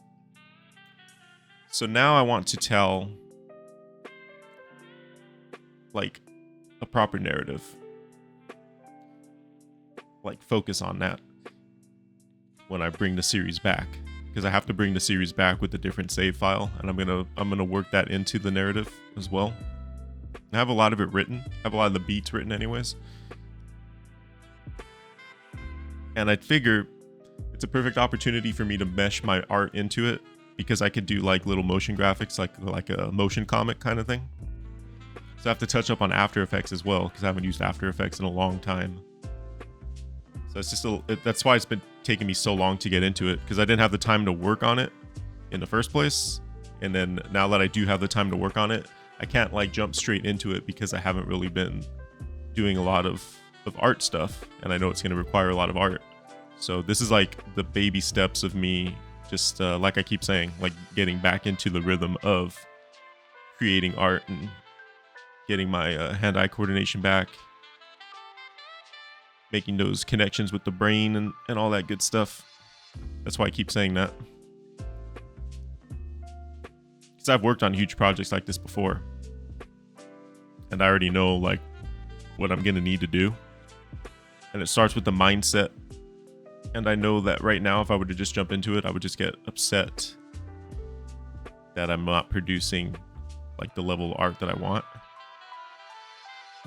Speaker 1: So now I want to tell like a proper narrative. Like focus on that when I bring the series back. Because I have to bring the series back with a different save file, and I'm gonna work that into the narrative as well. I have a lot of it written. I have a lot of the beats written anyways. And I figure it's a perfect opportunity for me to mesh my art into it, because I could do like little motion graphics, like a motion comic kind of thing. So I have to touch up on After Effects as well, because I haven't used After Effects in a long time. So it's just that's why it's been taking me so long to get into it, because I didn't have the time to work on it in the first place. And then now that I do have the time to work on it, I can't like jump straight into it because I haven't really been doing a lot of art stuff, and I know it's going to require a lot of art. So this is like the baby steps of me just like I keep saying, like getting back into the rhythm of creating art and getting my hand-eye coordination back, making those connections with the brain and all that good stuff. That's why I keep saying that, because I've worked on huge projects like this before, and I already know like what I'm gonna need to do. And it starts with the mindset. And I know that right now, if I were to just jump into it, I would just get upset that I'm not producing like the level of art that I want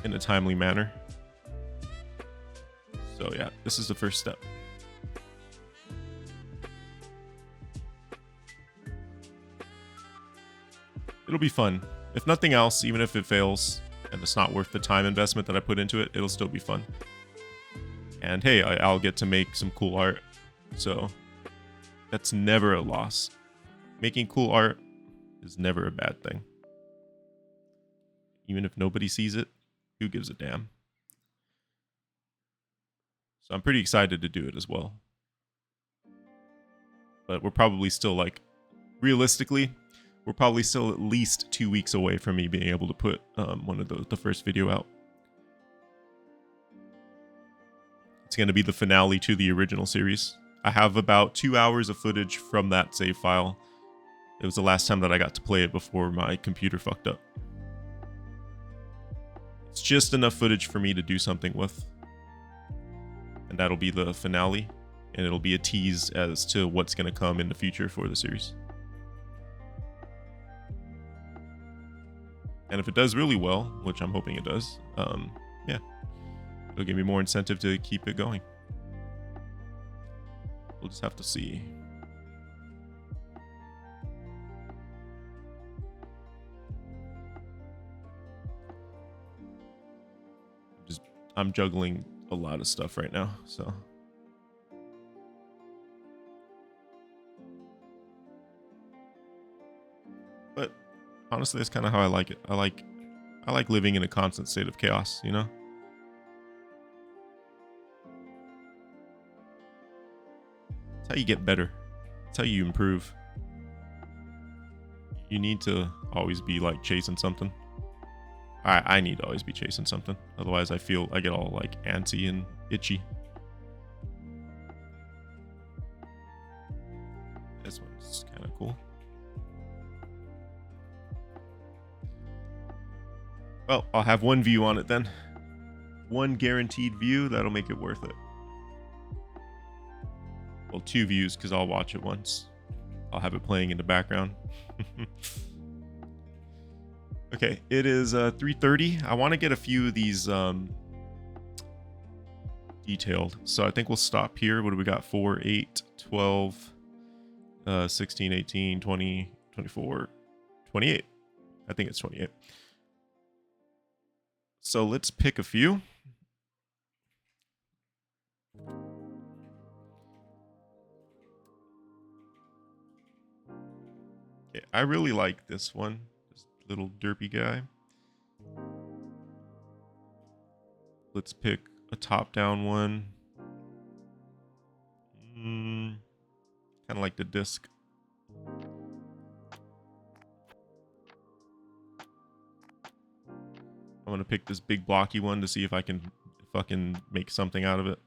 Speaker 1: in a timely manner. So yeah, this is the first step. It'll be fun. If nothing else, even if it fails and it's not worth the time investment that I put into it, it'll still be fun. And hey, I'll get to make some cool art. So that's never a loss. Making cool art is never a bad thing. Even if nobody sees it, who gives a damn? So I'm pretty excited to do it as well. But we're probably still like, realistically, we're probably still at least 2 weeks away from me being able to put one of the first video out. It's going to be the finale to the original series. I have about 2 hours of footage from that save file. It was the last time that I got to play it before my computer fucked up. It's just enough footage for me to do something with. And that'll be the finale. And it'll be a tease as to what's going to come in the future for the series. And if it does really well, which I'm hoping it does, yeah, it'll give me more incentive to keep it going. We'll just have to see. I'm juggling a lot of stuff right now, so. But honestly, that's kind of how I like it. I like living in a constant state of chaos, you know? It's how you get better. It's how you improve. You need to always be like chasing something. I need to always be chasing something. Otherwise I get all like antsy and itchy. This one's kind of cool. Well, I'll have one view on it then. One guaranteed view, that'll make it worth it. Well, 2 views because I'll watch it once. I'll have it playing in the background. Okay, it is 3:30. I want to get a few of these detailed. So I think we'll stop here. What do we got? 4, 8, 12, 16, 18, 20, 24, 28. I think it's 28. So let's pick a few. Okay, I really like this one. Little derpy guy. Let's pick a top-down one. Kind of like the disc. I'm gonna pick this big blocky one to see if I can fucking make something out of it.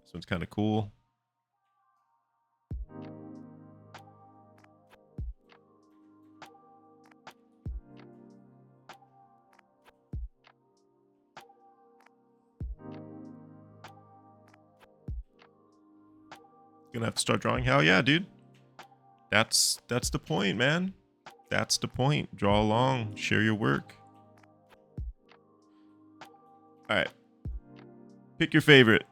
Speaker 1: This one's kind of cool. Gonna have to start drawing. Hell yeah, dude. That's the point, man. That's the point. Draw along, share your work. All right. Pick your favorite.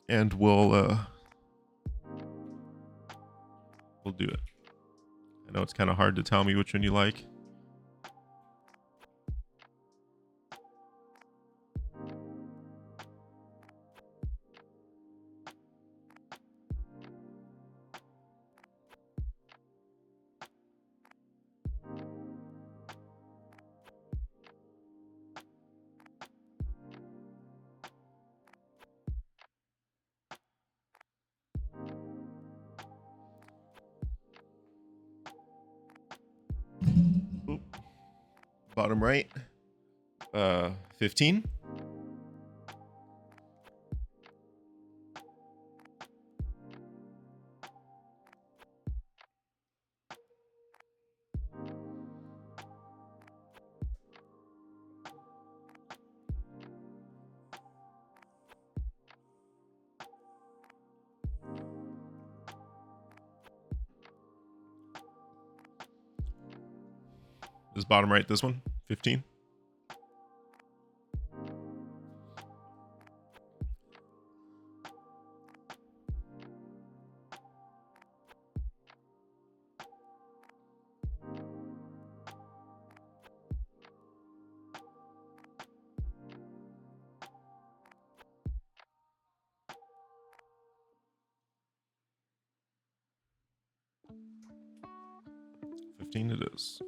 Speaker 1: And we'll do it. I know it's kind of hard to tell me which one you like. Oop. Bottom right. 15. This bottom right, this one, 15. It is.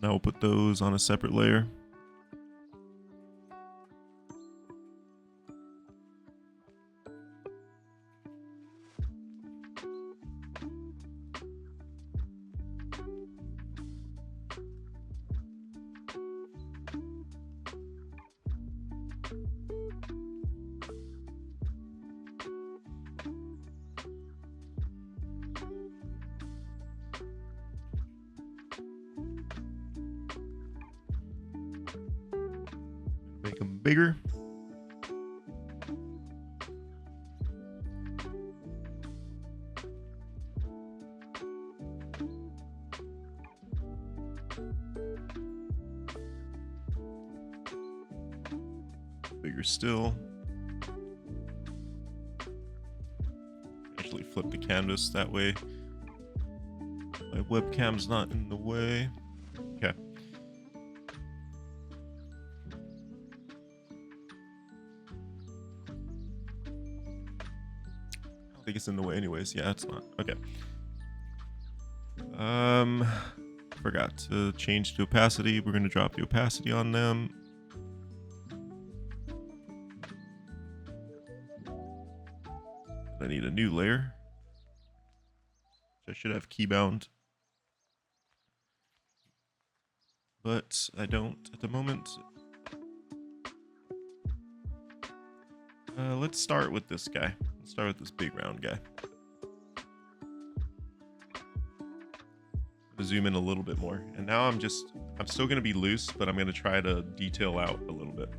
Speaker 1: Now we'll put those on a separate layer. Make them bigger. Bigger still. Actually flip the canvas that way. My webcam's not in the way. Okay. I don't think it's in the way anyways. Yeah, it's not. Okay. Forgot to change the opacity. We're gonna drop the opacity on them. I need a new layer. I should have keybound, but I don't at the moment. Let's start with this guy. Let's start with this big round guy. Zoom in a little bit more, and now I'm still gonna be loose, but I'm gonna try to detail out a little bit.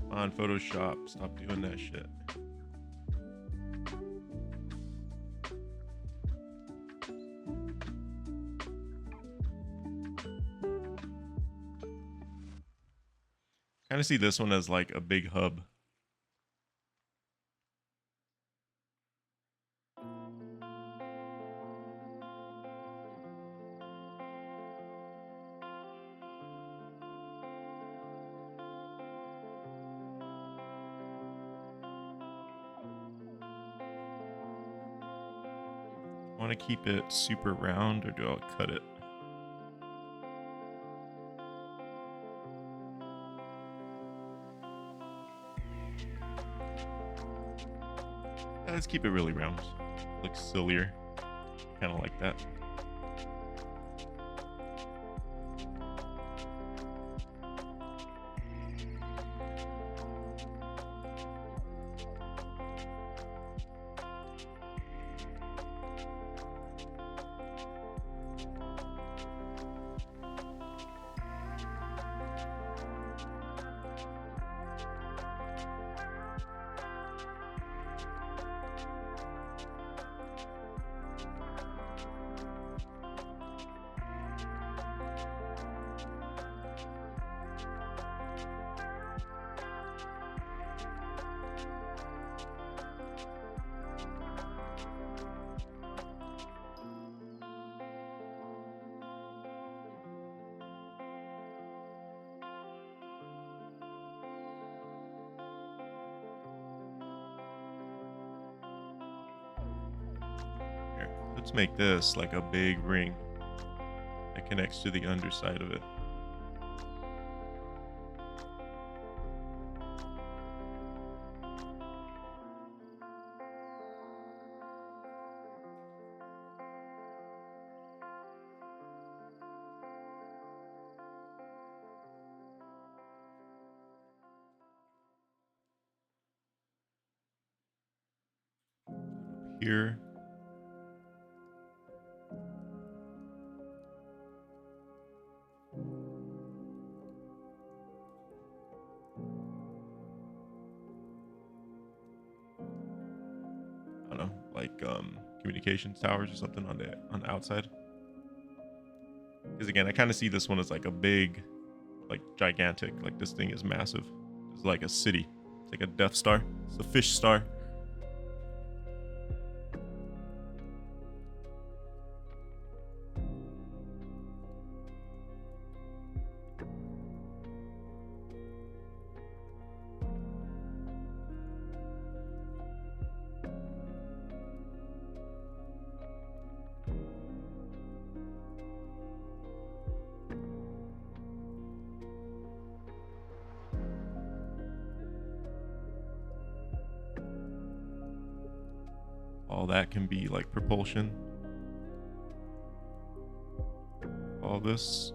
Speaker 1: Come on, Photoshop, stop doing that shit. Kind of see this one as like a big hub. Want to keep it super round, or do I cut it? Let's keep it really round. Looks sillier. Kind of like that. Let's make this like a big ring that connects to the underside of it. Here. I don't know, like communications towers or something on the outside. Because again, I kind of see this one as like a big, like gigantic, like this thing is massive. It's like a city. It's like a Death Star. It's a fish star. All that can be like propulsion. All this.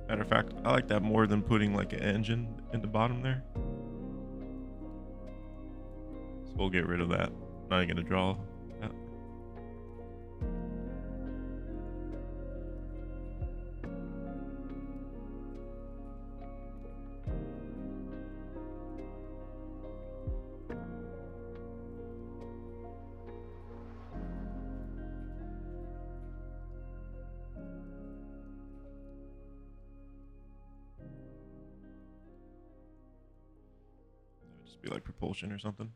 Speaker 1: Matter of fact, I like that more than putting like an engine in the bottom there. So we'll get rid of that. I'm not even gonna draw that. Be like propulsion or something.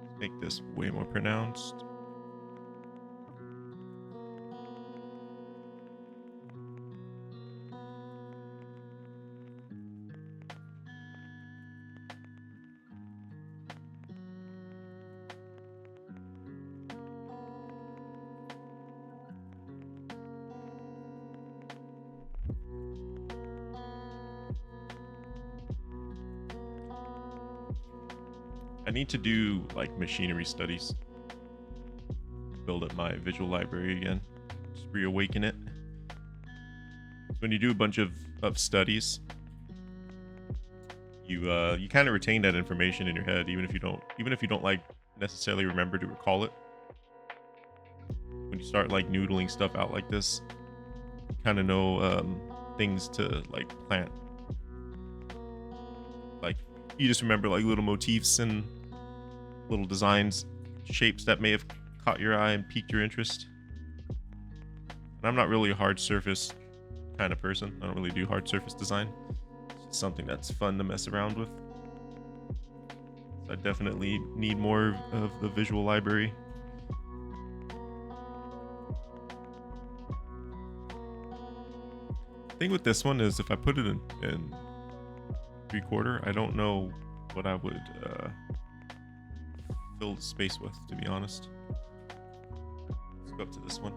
Speaker 1: Let's make this way more pronounced. I need to do like machinery studies. Build up my visual library again. Just reawaken it. When you do a bunch of studies, you kind of retain that information in your head, even if you don't like necessarily remember to recall it. When you start like noodling stuff out like this, you kind of know things to like plant. Like you just remember like little motifs and little designs, shapes that may have caught your eye and piqued your interest. And I'm not really a hard surface kind of person. I don't really do hard surface design. It's just something that's fun to mess around with. So I definitely need more of the visual library. The thing with this one is if I put it in 3/4, I don't know what I would fill the space with, to be honest. Let's go up to this one.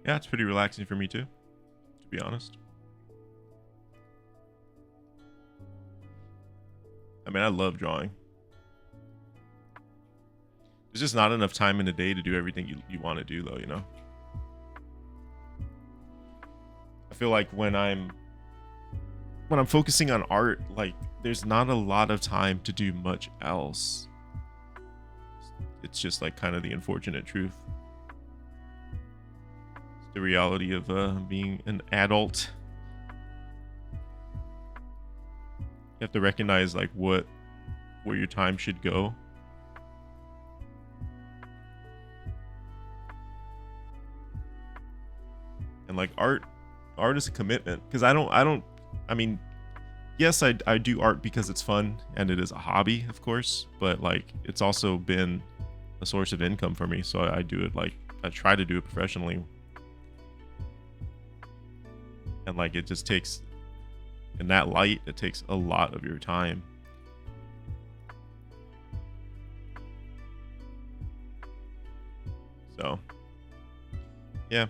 Speaker 1: Yeah, it's pretty relaxing for me too, to be honest. I mean, I love drawing. There's just not enough time in the day to do everything you want to do, though, you know? I feel like when I'm when I'm focusing on art, like there's not a lot of time to do much else. It's just like kind of the unfortunate truth. It's the reality of being an adult. You have to recognize like where your time should go. And like art is a commitment, because I mean, yes, I do art because it's fun and it is a hobby, of course, but like it's also been a source of income for me. So I do it, like I try to do it professionally. And like it just takes, in that light, it takes a lot of your time. So yeah.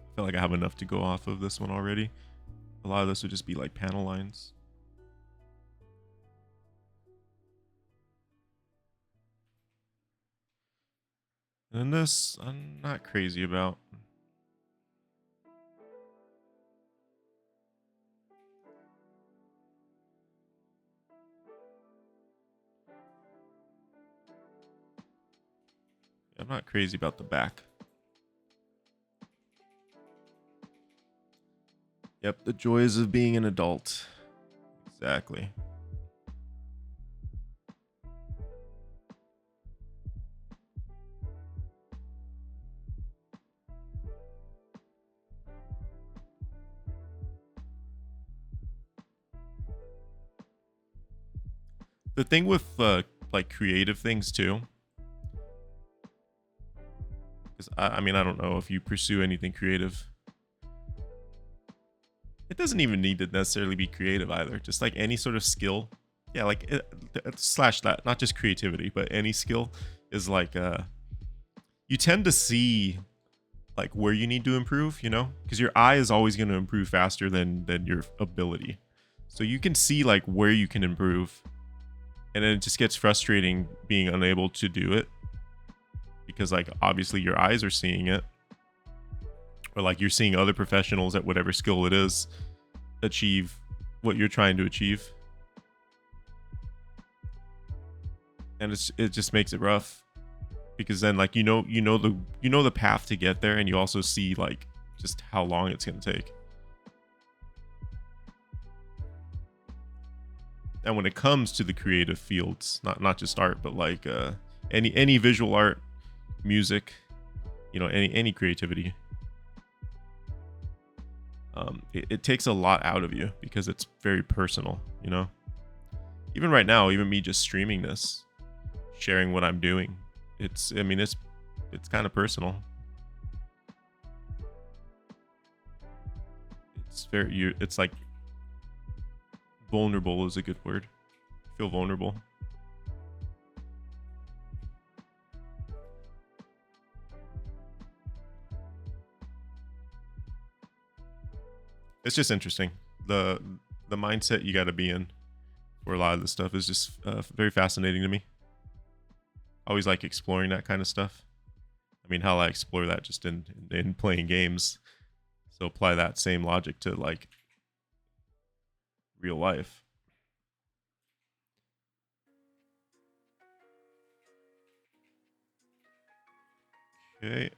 Speaker 1: I feel like I have enough to go off of this one already. A lot of this would just be like panel lines. And this, I'm not crazy about. I'm not crazy about the back. Yep, the joys of being an adult. Exactly. The thing with like creative things too, because I mean, I don't know if you pursue anything creative. It doesn't even need to necessarily be creative either. Just like any sort of skill. Yeah, like slash that, not just creativity, but any skill is like you tend to see like where you need to improve, you know, because your eye is always going to improve faster than your ability. So you can see like where you can improve, and then it just gets frustrating being unable to do it, because like obviously your eyes are seeing it, or like you're seeing other professionals at whatever skill it is achieve what you're trying to achieve, and it just makes it rough, because then like you know the path to get there, and you also see like just how long it's going to take. And when it comes to the creative fields, not just art, but like any visual art, music, you know, any creativity, it takes a lot out of you, because it's very personal, you know. Even right now, even me just streaming this, sharing what I'm doing, it's kind of personal. It's like vulnerable is a good word. I feel vulnerable. It's just interesting. The mindset you got to be in for a lot of this stuff is just very fascinating to me. I always like exploring that kind of stuff. I mean, how I explore that just in playing games. So apply that same logic to like real life. Okay.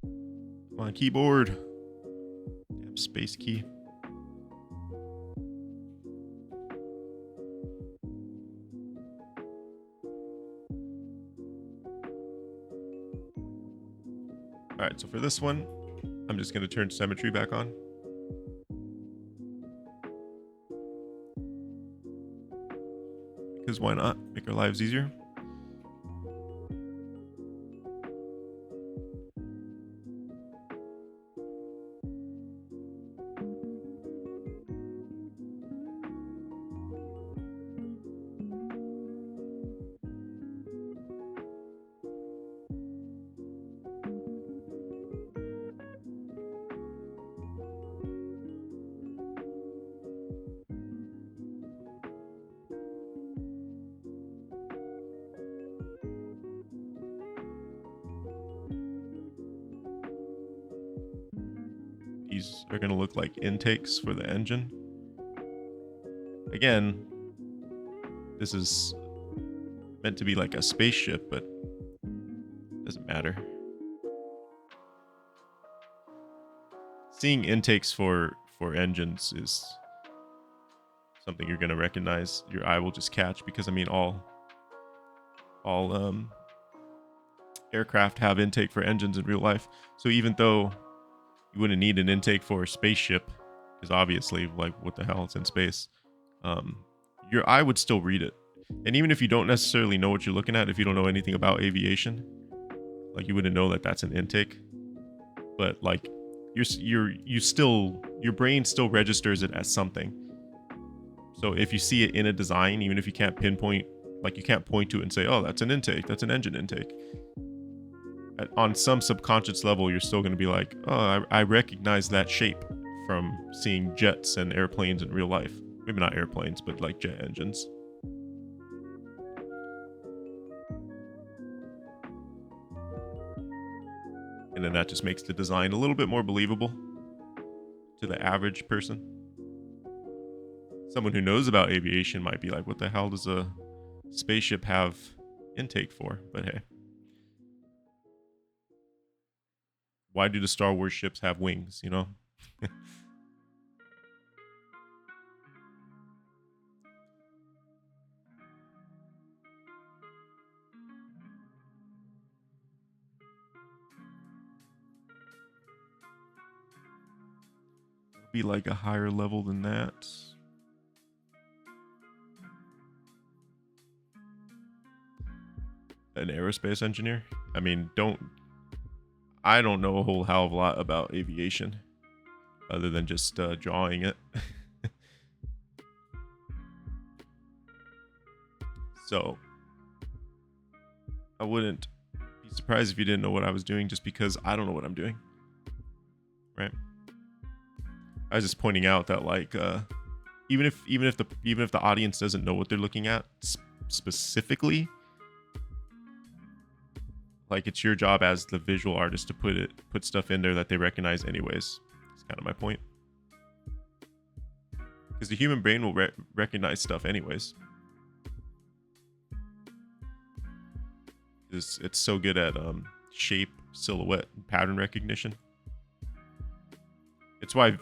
Speaker 1: Come on, keyboard. Damn space key. All right, so for this one, I'm just going to turn symmetry back on. Because why not? Make our lives easier. these are going to look like intakes for the engine. Again, this is meant to be like a spaceship, but it doesn't matter. Seeing intakes for engines is something you're going to recognize. Your eye will just catch, because I mean all aircraft have intake for engines in real life. So even though you wouldn't need an intake for a spaceship, because obviously, like, what the hell, it's in space, your eye would still read it. And even if you don't necessarily know what you're looking at, if you don't know anything about aviation, like, you wouldn't know that that's an intake. But like, your brain still registers it as something. So if you see it in a design, even if you can't pinpoint, like, you can't point to it and say, oh, that's an intake, that's an engine intake, on some subconscious level, you're still going to be like, oh, I recognize that shape from seeing jets and airplanes in real life. Maybe not airplanes, but like jet engines. And then that just makes the design a little bit more believable to the average person. Someone who knows about aviation might be like, what the hell does a spaceship have intake for? But hey. Why do the Star Wars ships have wings, you know? Be like a higher level than that. An aerospace engineer? I mean, I don't know a whole hell of a lot about aviation other than just drawing it. So I wouldn't be surprised if you didn't know what I was doing, just because I don't know what I'm doing. Right? I was just pointing out that, like, even if the audience doesn't know what they're looking at specifically, like, it's your job as the visual artist to put stuff in there that they recognize anyways. That's kind of my point. Because the human brain will recognize stuff anyways. It's so good at shape, silhouette, and pattern recognition. It's why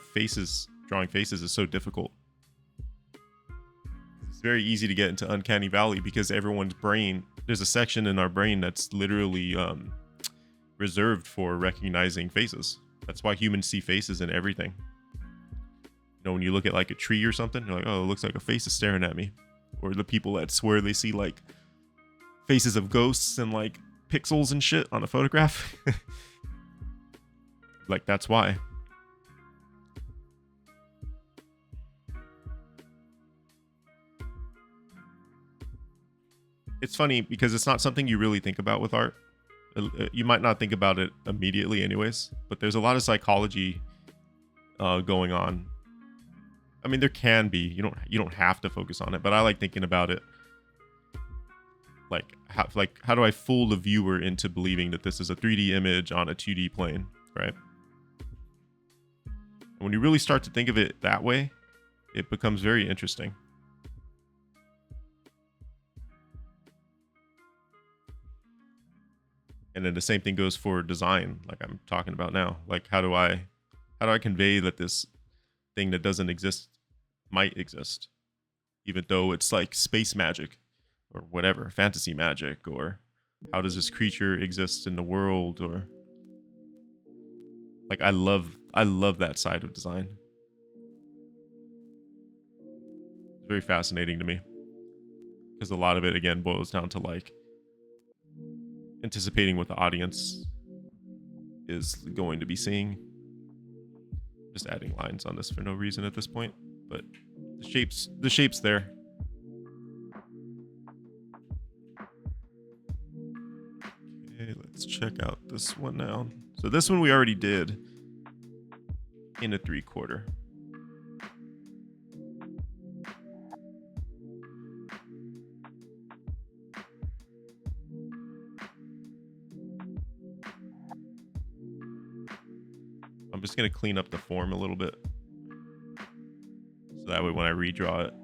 Speaker 1: drawing faces is so difficult. It's very easy to get into uncanny valley, because everyone's brain, there's a section in our brain that's literally reserved for recognizing faces. That's why humans see faces in everything. You know, when you look at like a tree or something, you're like, oh, it looks like a face is staring at me. Or the people that swear they see like faces of ghosts and like pixels and shit on a photograph. Like, that's why. It's funny because it's not something you really think about with art. You might not think about it immediately anyways, but there's a lot of psychology going on. I mean, there can be. You don't have to focus on it, but I like thinking about it. Like how do I fool the viewer into believing that this is a 3D image on a 2D plane, right? And when you really start to think of it that way, it becomes very interesting. And then the same thing goes for design, like I'm talking about now. Like, how do I convey that this thing that doesn't exist might exist, even though it's like space magic or whatever, fantasy magic, or how does this creature exist in the world? Or like, I love that side of design. It's very fascinating to me, because a lot of it again boils down to like anticipating what the audience is going to be seeing. Just adding lines on this for no reason at this point, but the shape's there. Okay, let's check out this one now. So this one we already did in a 3/4. I'm just gonna clean up the form a little bit. So that way when I redraw it,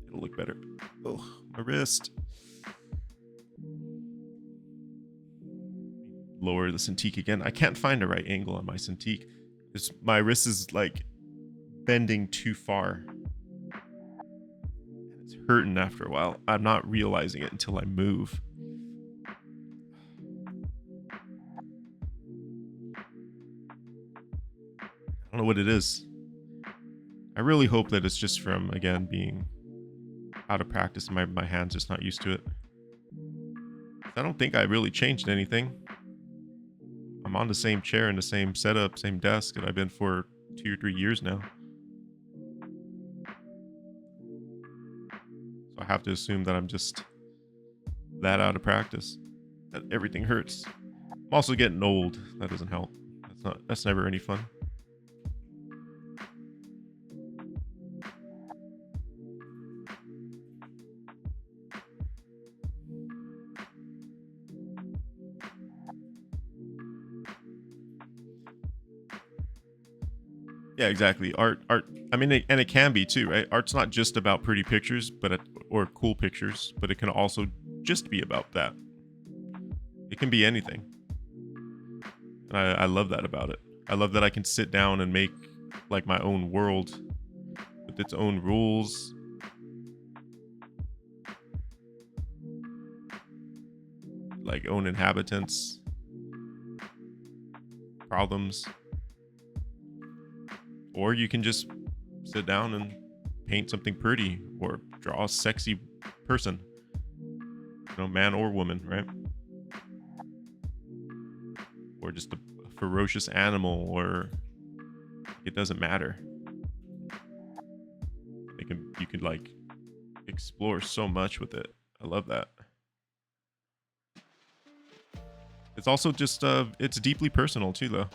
Speaker 1: it'll look better. Oh, my wrist. Lower the Cintiq again. I can't find the right angle on my Cintiq. My wrist is like bending too far. And it's hurting after a while. I'm not realizing it until I move. I don't know what it is. I really hope that it's just from, again, being out of practice and my hand's just not used to it. I don't think I really changed anything. I'm on the same chair in the same setup, same desk that I've been for 2 or 3 years now. So I have to assume that I'm just that out of practice, that everything hurts. I'm also getting old. That doesn't help. That's never any fun. Yeah, exactly. Art. I mean, and it can be too, right? Art's not just about pretty pictures, or cool pictures, but it can also just be about that. It can be anything. I love that about it. I love that I can sit down and make like my own world with its own rules. Like own inhabitants, problems. Or you can just sit down and paint something pretty or draw a sexy person. You know, man or woman, right? Or just a ferocious animal, or it doesn't matter. You could like explore so much with it. I love that. It's also just it's deeply personal too, though.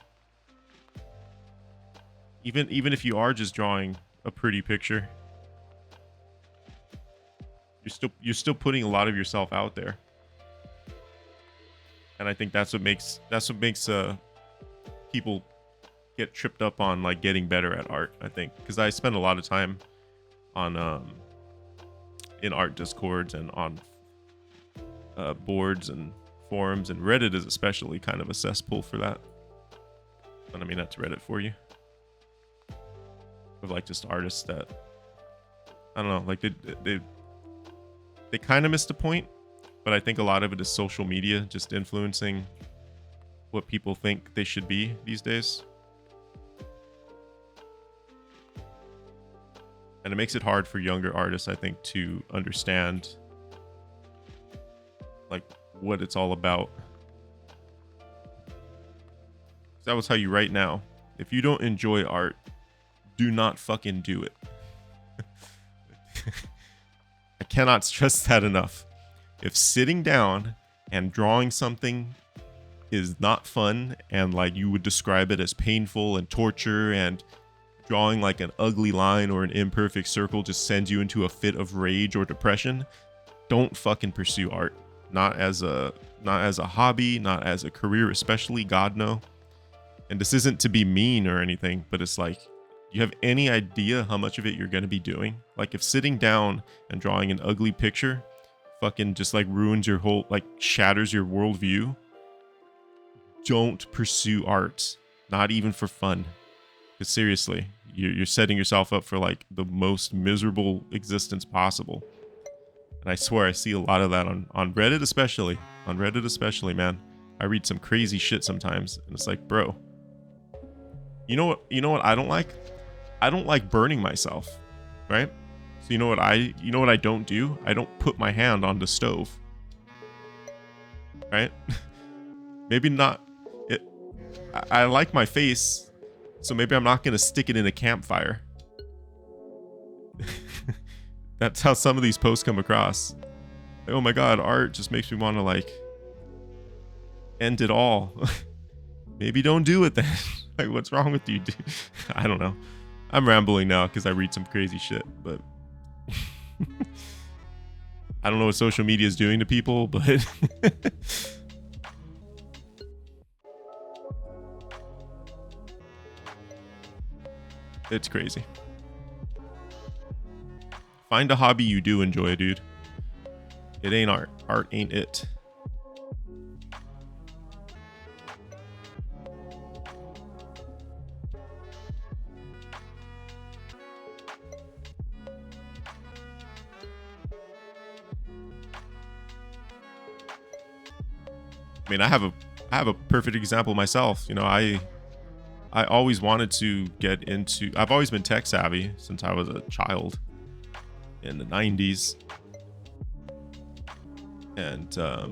Speaker 1: Even if you are just drawing a pretty picture, you're still putting a lot of yourself out there. And I think that's what makes people get tripped up on like getting better at art, I think, because I spend a lot of time on in art discords and on boards and forums, and Reddit is especially kind of a cesspool for that. But I mean, that's Reddit for you. Of like just artists that, I don't know, like they kind of missed a point, but I think a lot of it is social media just influencing what people think they should be these days. And it makes it hard for younger artists, I think, to understand like what it's all about. That was how you write now. If you don't enjoy art, do not fucking do it. I cannot stress that enough. If sitting down and drawing something is not fun, and like you would describe it as painful and torture, and drawing like an ugly line or an imperfect circle just sends you into a fit of rage or depression, don't fucking pursue art. Not as a hobby, not as a career, especially, God no. And this isn't to be mean or anything, but it's like, you have any idea how much of it you're going to be doing? Like if sitting down and drawing an ugly picture fucking just like ruins your whole, like shatters your worldview, don't pursue art. Not even for fun. Because seriously, you're setting yourself up for like the most miserable existence possible. And I swear I see a lot of that on Reddit especially. On Reddit especially, man. I read some crazy shit sometimes, and it's like, bro, you know what I don't like? I don't like burning myself, right? So you know what I don't do? I don't put my hand on the stove. Right? Maybe not it. I like my face, so maybe I'm not gonna stick it in a campfire. That's how some of these posts come across. Like, oh my god, art just makes me want to like end it all. Maybe don't do it then. Like, what's wrong with you, dude? I don't know. I'm rambling now because I read some crazy shit, but I don't know what social media is doing to people, but It's crazy. Find a hobby you do enjoy, dude. It ain't art. Art ain't it. I mean, I have a perfect example myself. You know, I always wanted to get into. I've always been tech savvy since I was a child in the 90s, and I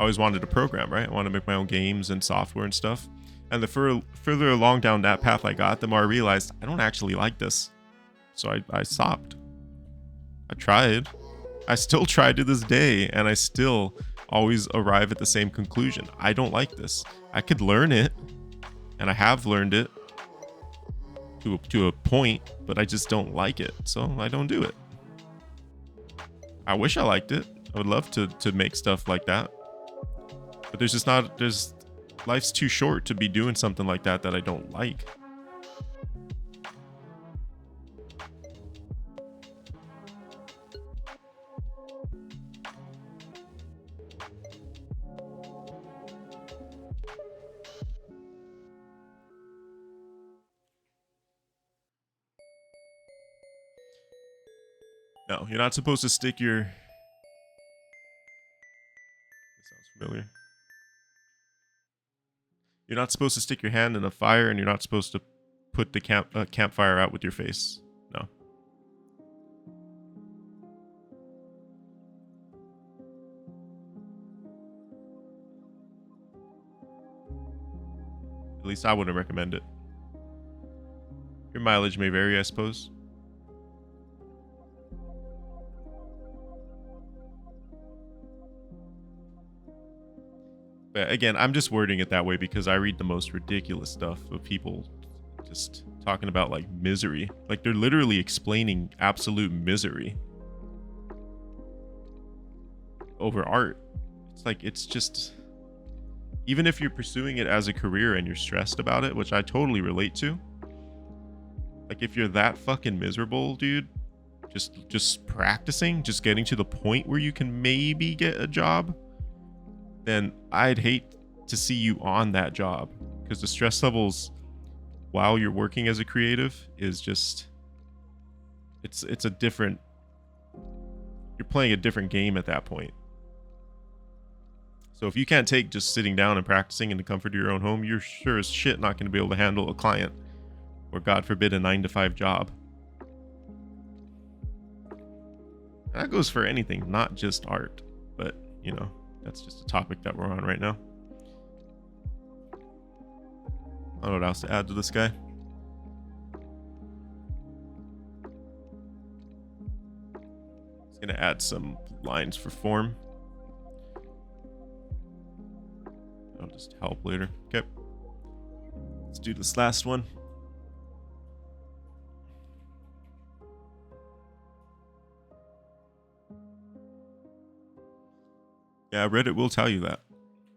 Speaker 1: always wanted to program. Right, I wanted to make my own games and software and stuff. And the further along down that path I got, the more I realized I don't actually like this. So I stopped. I tried. I still try to this day, and I still always arrive at the same conclusion. I don't like this. I could learn it, and I have learned it to a point, but I just don't like it, so I don't do it. I wish I liked it. I would love to make stuff like that, but life's too short to be doing something like that I don't like. No, you're not supposed to stick your... This sounds familiar. You're not supposed to stick your hand in a fire, and you're not supposed to put the campfire out with your face. No. At least I wouldn't recommend it. Your mileage may vary, I suppose. But again, I'm just wording it that way because I read the most ridiculous stuff of people just talking about like misery. Like they're literally explaining absolute misery over art. It's like, it's just, even if you're pursuing it as a career and you're stressed about it, which I totally relate to. Like if you're that fucking miserable, dude, just practicing, just getting to the point where you can maybe get a job, then I'd hate to see you on that job, because the stress levels while you're working as a creative is just, it's a different, you're playing a different game at that point. So if you can't take just sitting down and practicing in the comfort of your own home, you're sure as shit not going to be able to handle a client, or God forbid a 9-to-5 job. And that goes for anything, not just art, but you know, that's just a topic that we're on right now. I don't know what else to add to this guy. He's gonna add some lines for form. I'll just help later. Okay. Let's do this last one. Yeah, Reddit will tell you that.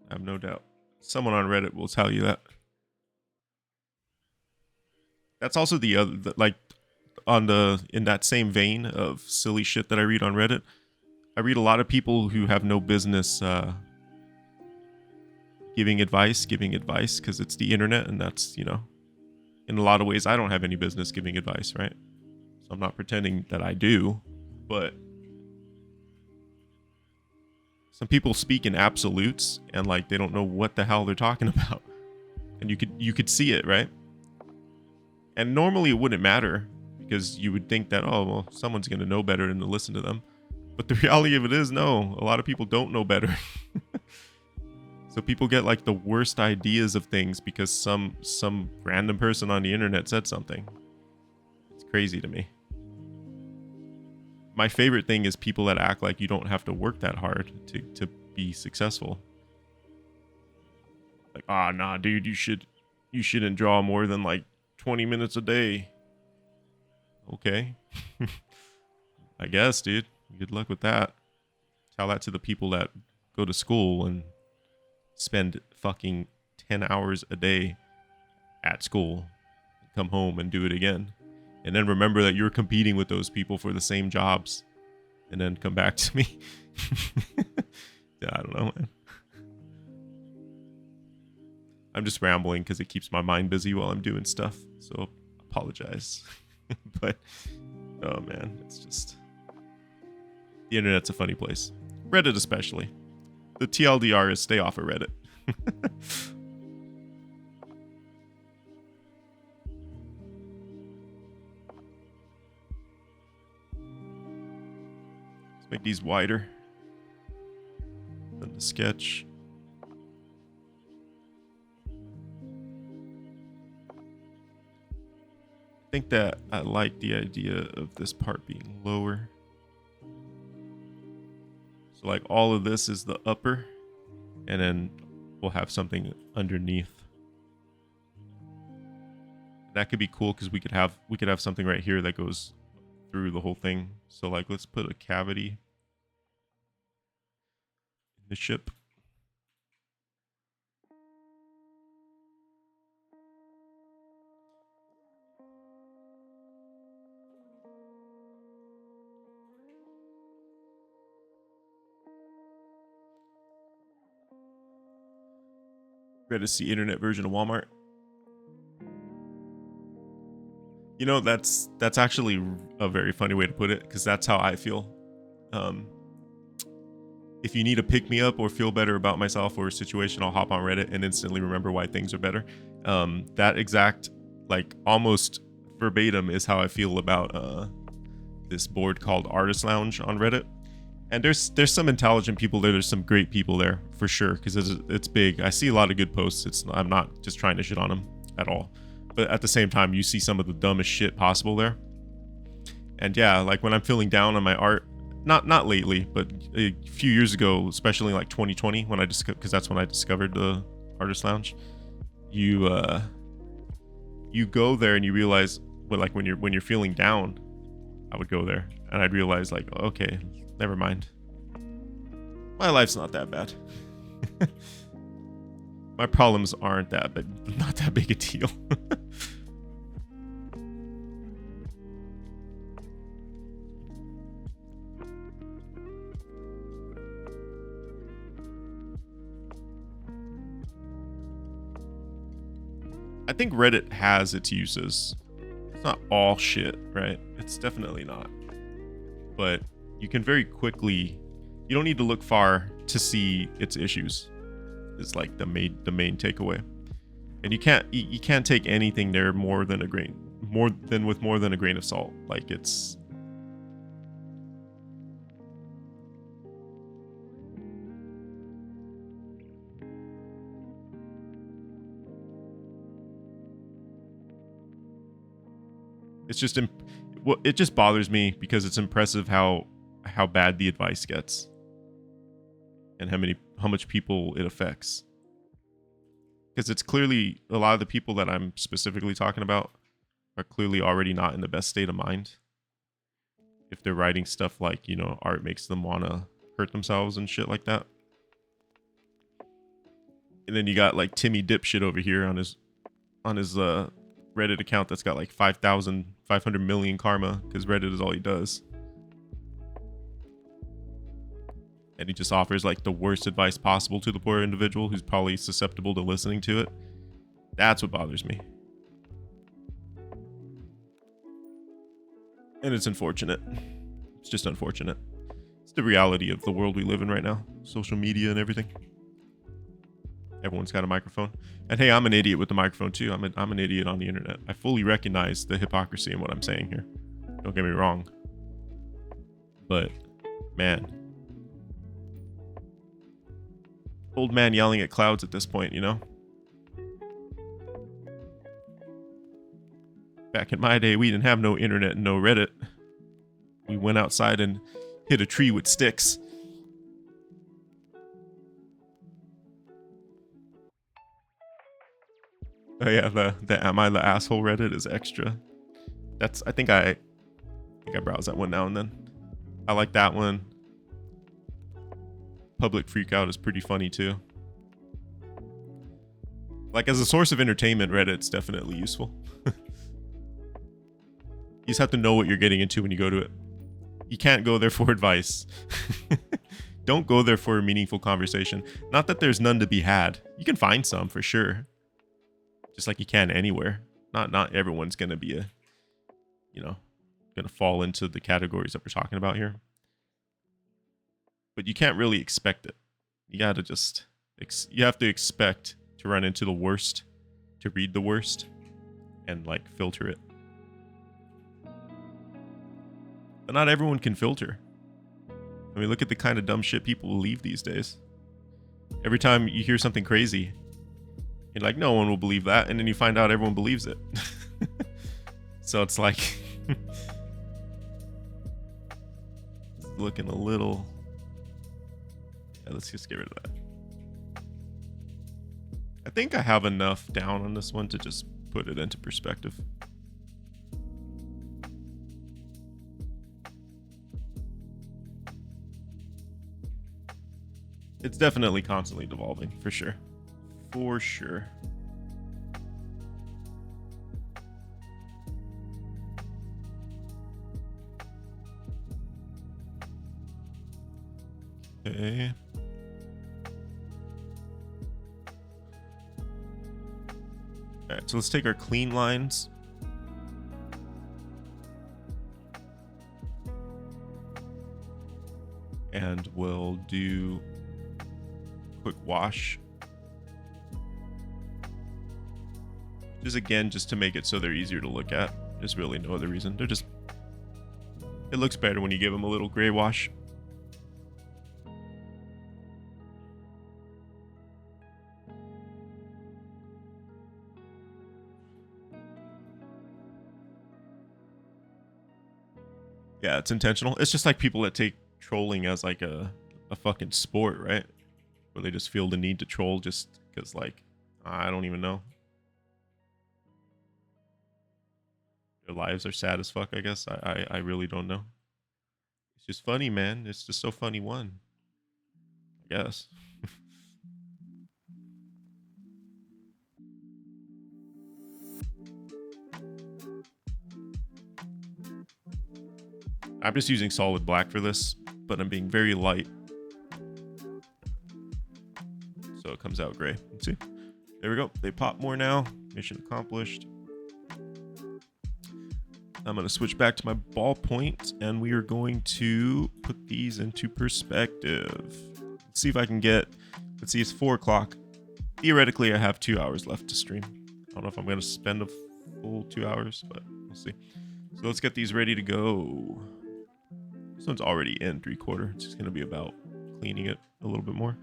Speaker 1: I have no doubt. Someone on Reddit will tell you that. That's also the other, like, in that same vein of silly shit that I read on Reddit. I read a lot of people who have no business giving advice because it's the internet, and that's, you know, in a lot of ways I don't have any business giving advice, right? So I'm not pretending that I do, but some people speak in absolutes and like they don't know what the hell they're talking about. And you could see it, right? And normally it wouldn't matter because you would think that, oh, well, someone's going to know better than to listen to them. But the reality of it is, no, a lot of people don't know better. So people get like the worst ideas of things because some random person on the internet said something. It's crazy to me. My favorite thing is people that act like you don't have to work that hard to be successful. Like, nah, dude, you shouldn't draw more than like 20 minutes a day. Okay. I guess, dude. Good luck with that. Tell that to the people that go to school and spend fucking 10 hours a day at school. come home and do it again. And then remember that you're competing with those people for the same jobs. And then come back to me. Yeah, I don't know, man. I'm just rambling because it keeps my mind busy while I'm doing stuff. So apologize. But, oh man, it's just... The internet's a funny place. Reddit especially. The TLDR is stay off of Reddit. Let's make these wider than the sketch. I think that I like the idea of this part being lower. So like all of this is the upper, and then we'll have something underneath. That could be cool because we could have something right here that goes through the whole thing. So like let's put a cavity in the ship. Ready to see internet version of Walmart. You know, that's actually a very funny way to put it, because that's how I feel. If you need to pick me up or feel better about myself or a situation, I'll hop on Reddit and instantly remember why things are better. That exact, like almost verbatim, is how I feel about this board called Artist Lounge on Reddit. And there's some intelligent people there. There's some great people there for sure, because it's big. I see a lot of good posts. I'm not just trying to shit on them at all, but at the same time, you see some of the dumbest shit possible there. And yeah, like when I'm feeling down on my art, not lately, but a few years ago, especially like 2020, when because that's when I discovered the Artist Lounge. You go there and you realize, well, like when you're feeling down, I would go there and I'd realize like, okay, never mind. My life's not that bad. My problems aren't that, but not that big a deal. I think Reddit has its uses. It's not all shit, right? It's definitely not. But you can very quickly, you don't need to look far to see its issues. It's like the main takeaway. And you can't take anything there with more than a grain of salt. Like it's just it just bothers me because it's impressive how bad the advice gets and how much people it affects. Because it's clearly a lot of the people that I'm specifically talking about are clearly already not in the best state of mind. If they're writing stuff like, you know, art makes them want to hurt themselves and shit like that. And then you got like Timmy Dipshit over here on his Reddit account that's got like 500 million karma, because Reddit is all he does. And he just offers like the worst advice possible to the poor individual who's probably susceptible to listening to it. That's what bothers me. And it's unfortunate. It's just unfortunate. It's the reality of the world we live in right now. Social media and everything. Everyone's got a microphone. And hey, I'm an idiot with the microphone too. I'm an idiot on the internet. I fully recognize the hypocrisy in what I'm saying here. Don't get me wrong. But, man. Old man yelling at clouds at this point, you know? Back in my day, we didn't have no internet and no Reddit. We went outside and hit a tree with sticks. Oh yeah, the Am I the Asshole Reddit is extra. I think I browse that one now and then. I like that one. Public Freakout is pretty funny too. Like as a source of entertainment, Reddit's definitely useful. You just have to know what you're getting into when you go to it. You can't go there for advice. Don't go there for a meaningful conversation. Not that there's none to be had. You can find some for sure. Just like you can anywhere. Not everyone's gonna be gonna fall into the categories that we're talking about here. But you can't really expect it. You gotta just you have to expect to run into the worst, to read the worst, and like filter it. But not everyone can filter. I mean, look at the kind of dumb shit people believe these days. Every time you hear something crazy, you're like, no one will believe that. And then you find out everyone believes it. So it's like, it's looking a little, yeah, let's just get rid of that. I think I have enough down on this one to just put it into perspective. It's definitely constantly devolving, for sure. For sure. Okay. Alright, so let's take our clean lines. And we'll do quick wash. Just again, just to make it so they're easier to look at. There's really no other reason. They're just, it looks better when you give them a little gray wash. Yeah, it's intentional. It's just like people that take trolling as like a fucking sport, right? Where they just feel the need to troll just because, like, I don't even know. Their lives are sad as fuck, I guess. I really don't know. It's just funny, man. It's just so funny one. I guess. I'm just using solid black for this, but I'm being very light. So it comes out gray. Let's see. There we go. They pop more now. Mission accomplished. I'm going to switch back to my ballpoint, and we are going to put these into perspective. Let's see if I can get, let's see, it's 4 o'clock. Theoretically, I have 2 hours left to stream. I don't know if I'm going to spend a full 2 hours, but we'll see. So let's get these ready to go. This one's already in 3/4. It's just going to be about cleaning it a little bit more.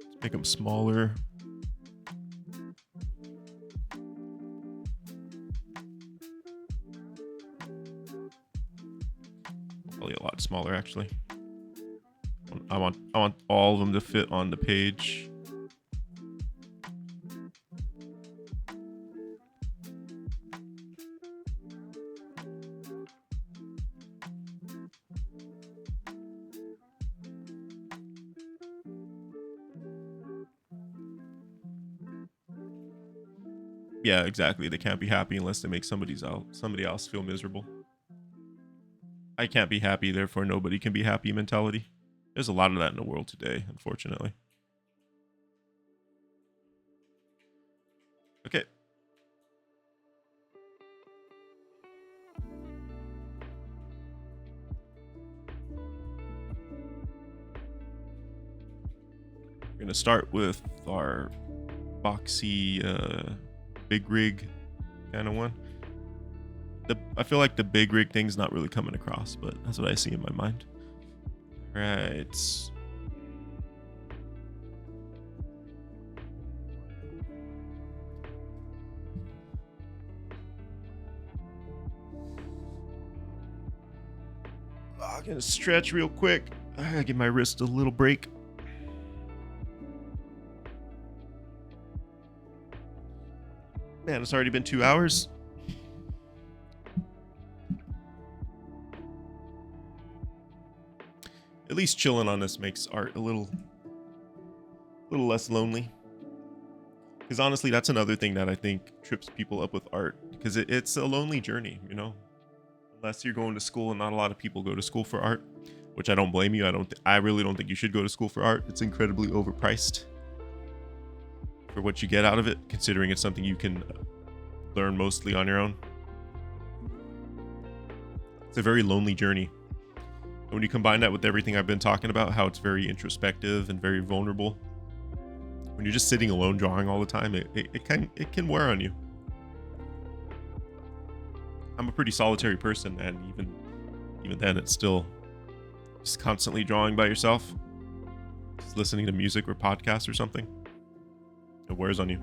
Speaker 1: Let's make them smaller. Probably a lot smaller, actually. I want all of them to fit on the page. Yeah, exactly. They can't be happy unless they make somebody else feel miserable. I can't be happy, therefore nobody can be happy mentality. There's a lot of that in the world today, unfortunately. Okay. We're gonna start with our boxy big rig kind of one. I feel like the big rig thing's not really coming across, but that's what I see in my mind. All right. I'm gonna stretch real quick. I gotta give my wrist a little break. Man, it's already been 2 hours. At least chilling on this makes art a little less lonely. Because honestly, that's another thing that I think trips people up with art, because it's a lonely journey, unless you're going to school, and not a lot of people go to school for art, which I don't blame you. I really don't think you should go to school for art. It's incredibly overpriced for what you get out of it, considering it's something you can learn mostly on your own. It's a very lonely journey. And when you combine that with everything I've been talking about, how it's very introspective and very vulnerable, when you're just sitting alone drawing all the time, it can wear on you. I'm a pretty solitary person, and even then, it's still just constantly drawing by yourself, just listening to music or podcasts or something. It wears on you,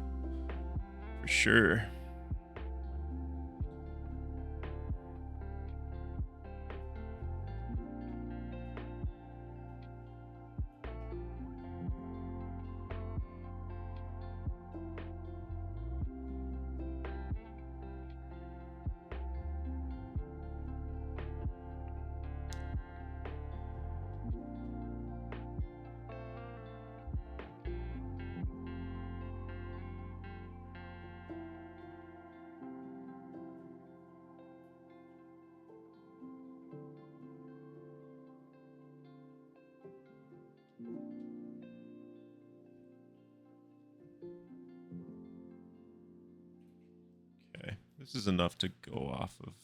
Speaker 1: for sure. Okay, this is enough to go off of.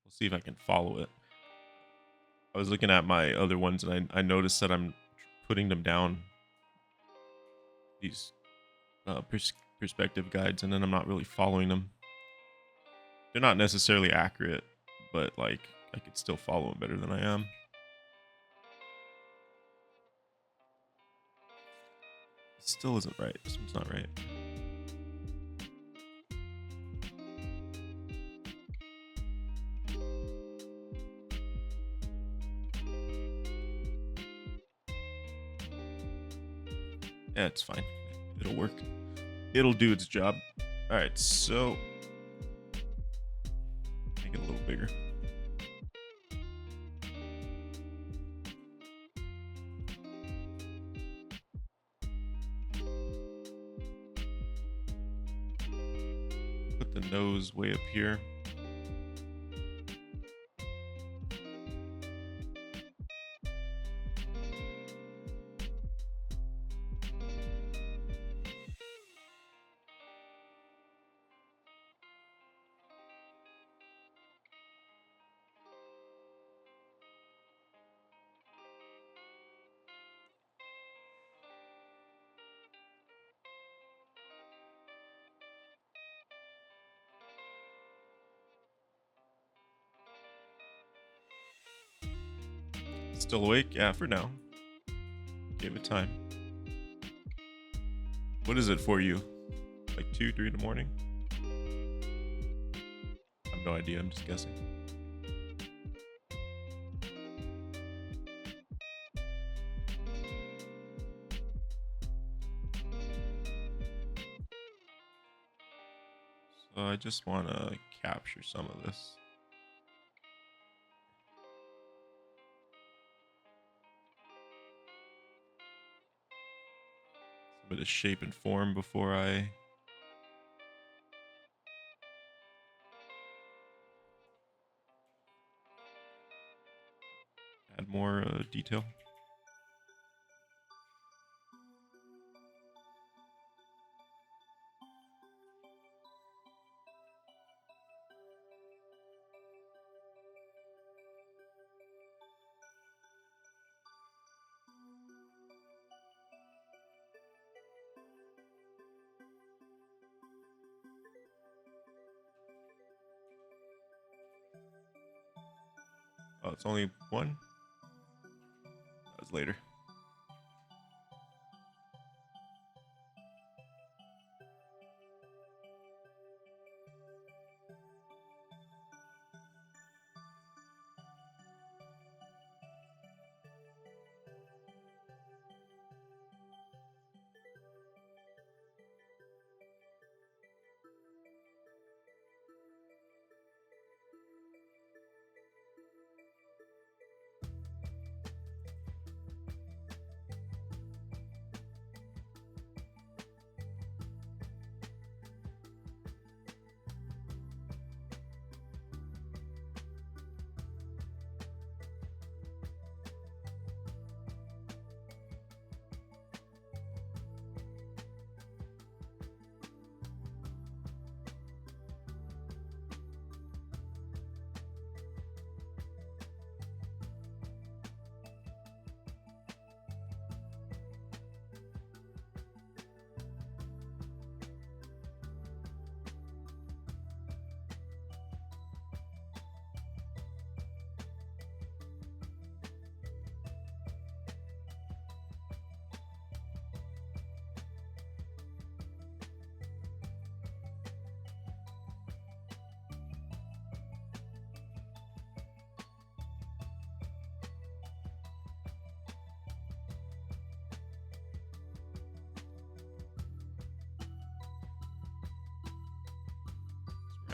Speaker 1: We'll see if I can follow it. I was looking at my other ones, and I noticed that I'm putting them down, these perspective guides, and then I'm not really following them. They're not necessarily accurate, but like I could still follow them better than I am. It still isn't right. This one's not right. Yeah, it's fine. It'll work. It'll do its job. All right, so make it a little bigger. Put the nose way up here. Still awake? Yeah, for now. Give it time. What is it for you? Like 2, 3 in the morning? I have no idea. I'm just guessing. So I just want to capture some of this. Some of the shape and form before I add more detail. Oh, it's only one? That was later.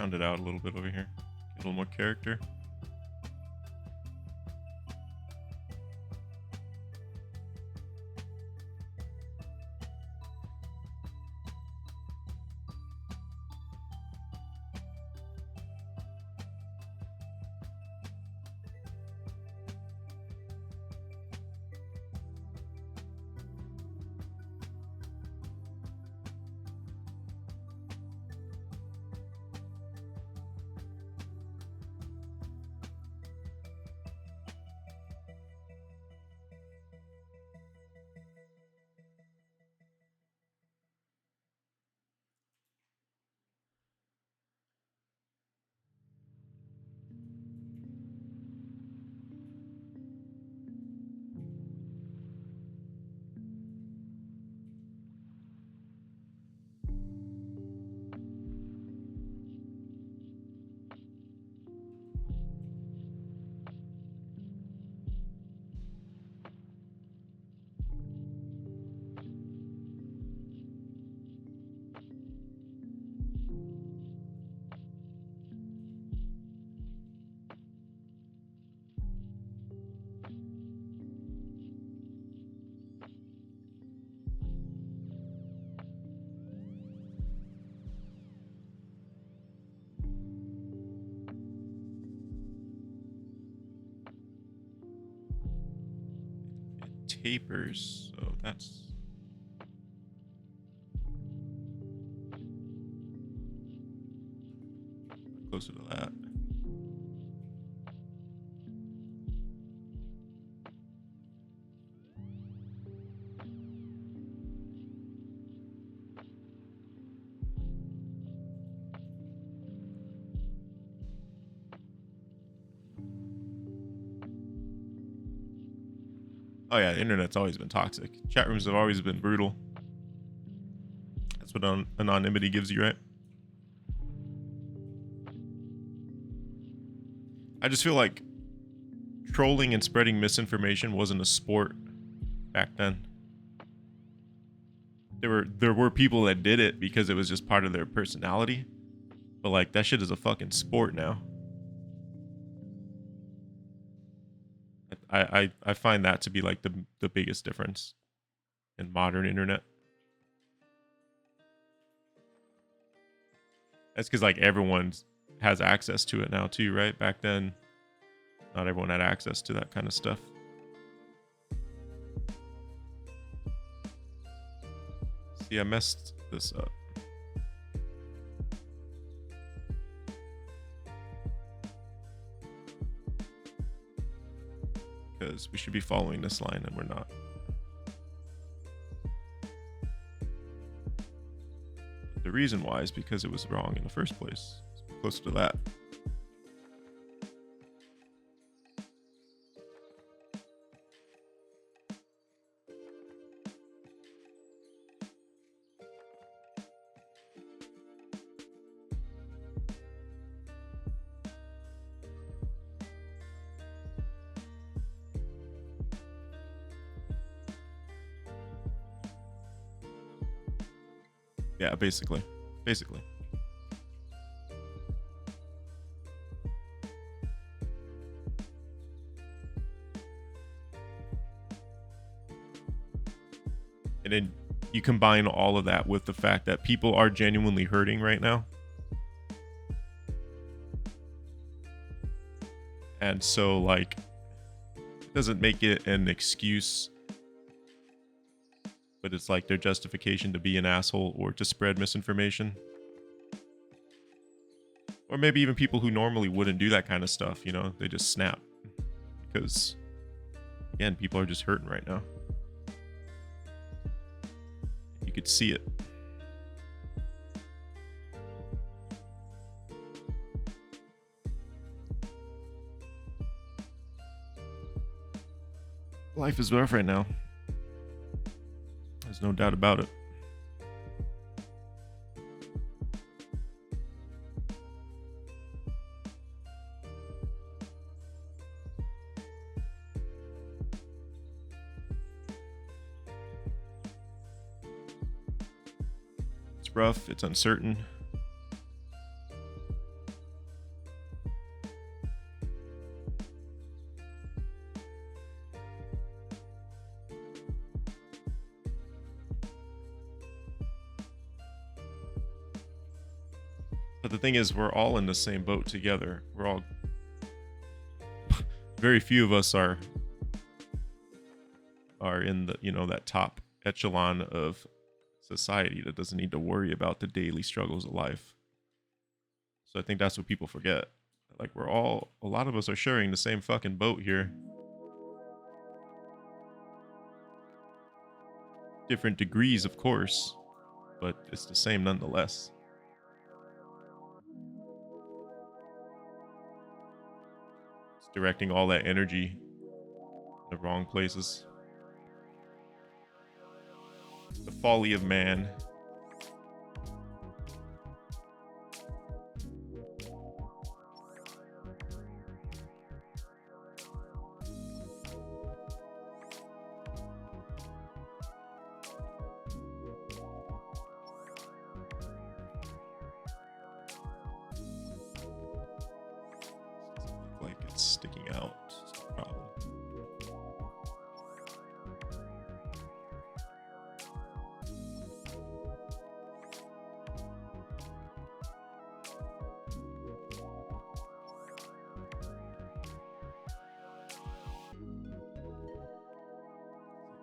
Speaker 1: round it out a little bit over here. Get a little more character. Tapers, so that's closer to that. Oh yeah, the internet's always been toxic. Chat rooms have always been brutal. That's what anonymity gives you, right? I just feel like trolling and spreading misinformation wasn't a sport back then. There were people that did it because it was just part of their personality. But like that shit is a fucking sport now. I find that to be like the biggest difference in modern internet. That's because like everyone has access to it now too, right? Back then, not everyone had access to that kind of stuff. See, I messed this up. Because we should be following this line and we're not. The reason why is because it was wrong in the first place. It's close to that. Yeah, basically. And then you combine all of that with the fact that people are genuinely hurting right now. And so, like, it doesn't make it an excuse, but it's like their justification to be an asshole or to spread misinformation. Or maybe even people who normally wouldn't do that kind of stuff, you know, they just snap. Because, again, people are just hurting right now. You could see it. Life is rough right now. There's no doubt about it. It's rough, it's uncertain. But the thing is, we're all in the same boat together. We're all... Very few of us are in the, you know, that top echelon of society that doesn't need to worry about the daily struggles of life. So I think that's what people forget. Like, we're all, a lot of us are sharing the same fucking boat here. Different degrees, of course, but it's the same nonetheless. It's directing all that energy in the wrong places. The folly of man. Doesn't look like it's sticking out. It's the problem.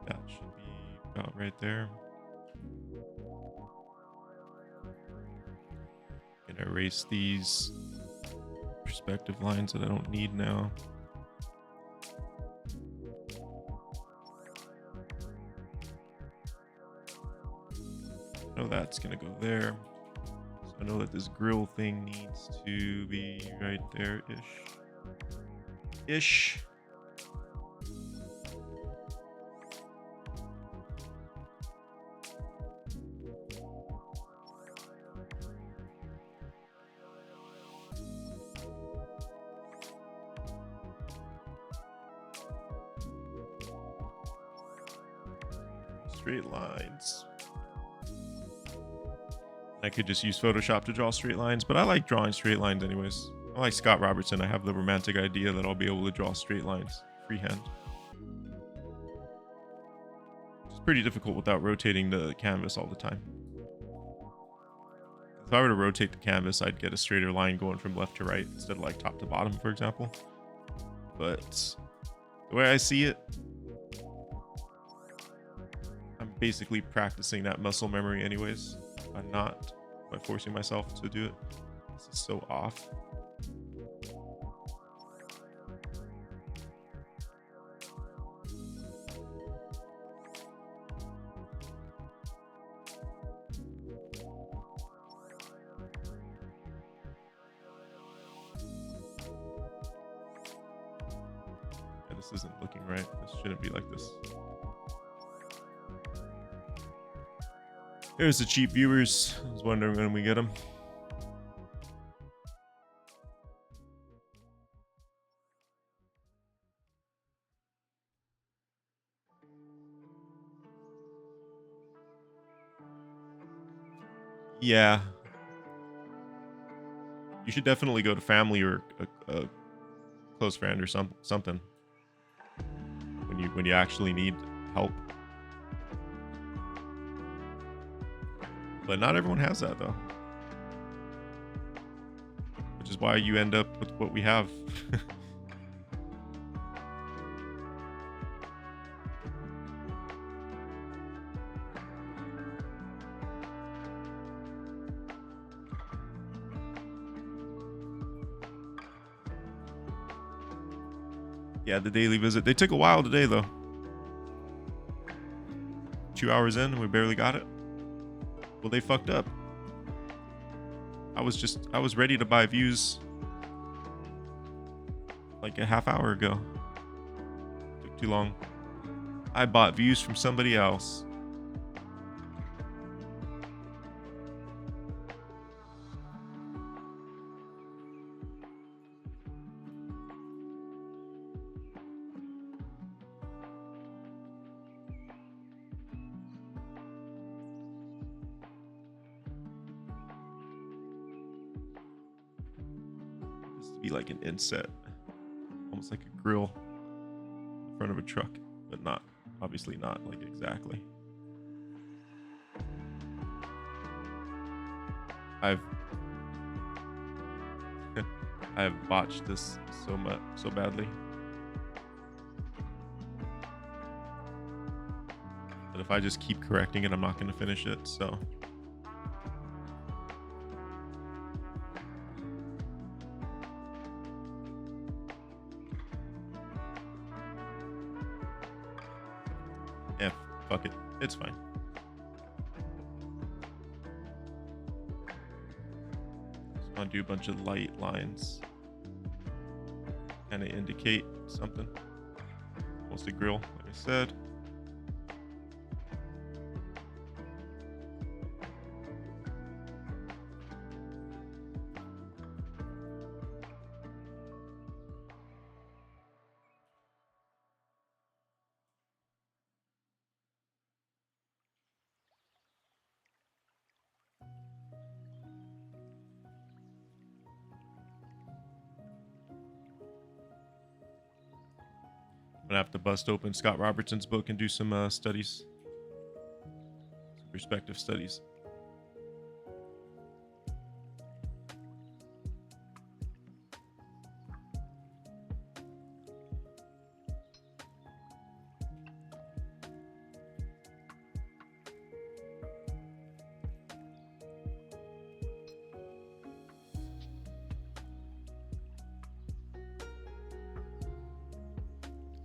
Speaker 1: That should be about right there. Gonna erase these perspective lines that I don't need now. I know that's gonna go there. So I know that this grill thing needs to be right there-ish. Ish. Straight lines. I could just use Photoshop to draw straight lines, but I like drawing straight lines anyways. I like Scott Robertson. I have the romantic idea that I'll be able to draw straight lines freehand. It's pretty difficult without rotating the canvas all the time. If I were to rotate the canvas, I'd get a straighter line going from left to right instead of like top to bottom, for example. But the way I see it, I'm basically practicing that muscle memory anyways. I'm not by forcing myself to do it. This is so off. Yeah, this isn't looking right. This shouldn't be like this. There's the cheap viewers. I was wondering when we get them. Yeah. You should definitely go to family or a close friend or something when you actually need help. But not everyone has that though. Which is why you end up with what we have. Yeah, the daily visit. They took a while today though. 2 hours in, we barely got it. Well, they fucked up. I was ready to buy views like a half hour ago. Took too long. I bought views from somebody else. Be like an inset, almost like a grill in front of a truck, but not, obviously not like exactly. I've I have botched this so badly. But if I just keep correcting it, I'm not going to finish it. So yeah, fuck it. It's fine. Just want to do a bunch of light lines. Kind of indicate something. Mostly grill, like I said. I'm gonna have to bust open Scott Robertson's book and do some studies, some perspective studies.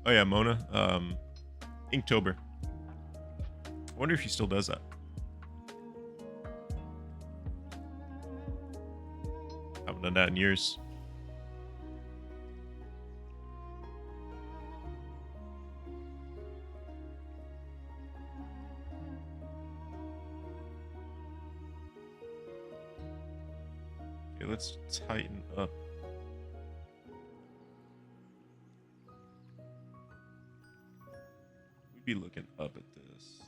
Speaker 1: Oh yeah, Mona. Inktober. I wonder if she still does that. Haven't done that in years. Okay, let's tighten up. We'd be looking up at this.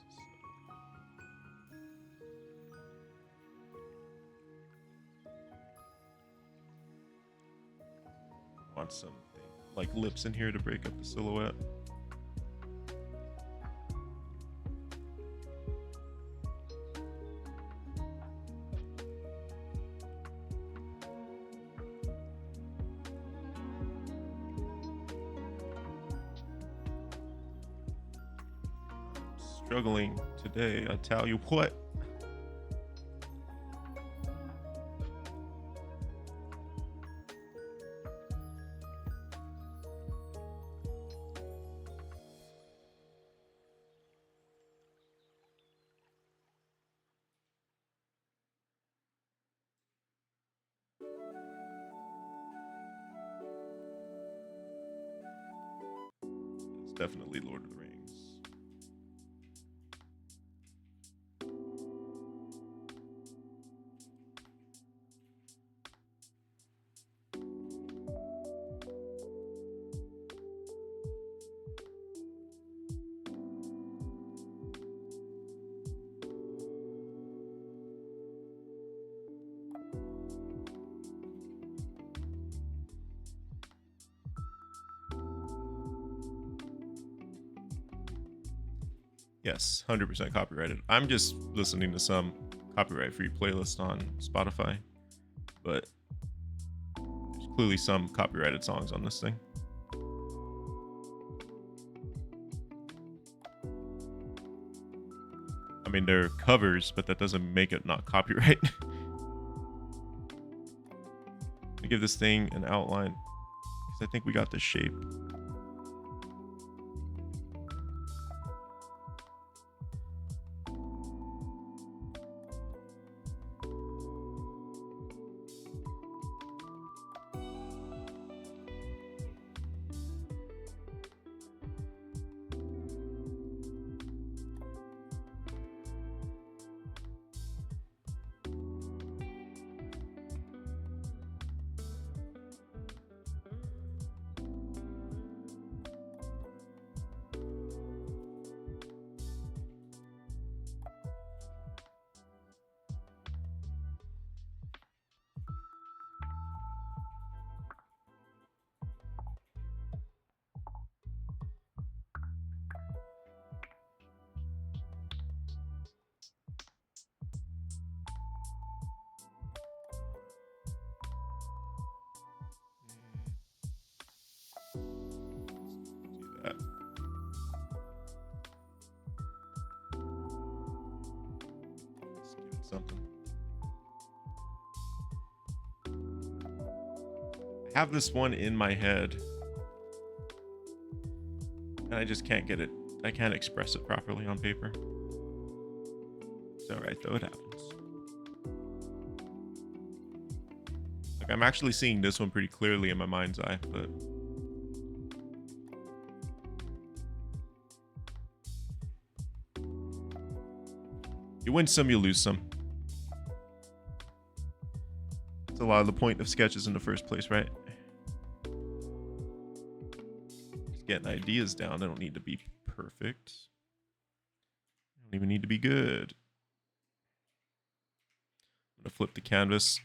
Speaker 1: Want something like lips in here to break up the silhouette. Struggling today, I tell you what. It's definitely Lord of the Rings. Yes, 100% copyrighted. I'm just listening to some copyright-free playlist on Spotify, but there's clearly some copyrighted songs on this thing. I mean, they're covers, but that doesn't make it not copyright. I give this thing an outline because I think we got the shape. that. Let's give it something. I have this one in my head, and I just can't get it. I can't express it properly on paper. It's alright though, it happens. Like, I'm actually seeing this one pretty clearly in my mind's eye, but you win some, you lose some. That's a lot of the point of sketches in the first place, right? Just getting ideas down. They don't need to be perfect. They don't even need to be good. I'm gonna flip the canvas.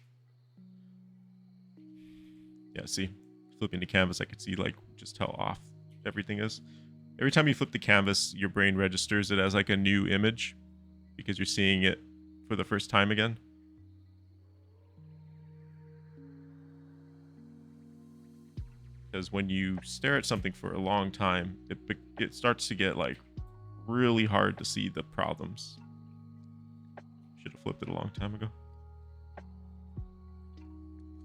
Speaker 1: Yeah, see, flipping the canvas, I could see like just how off everything is. Every time you flip the canvas, your brain registers it as like a new image because you're seeing it for the first time again. Because when you stare at something for a long time, it starts to get like really hard to see the problems. Should have flipped it a long time ago.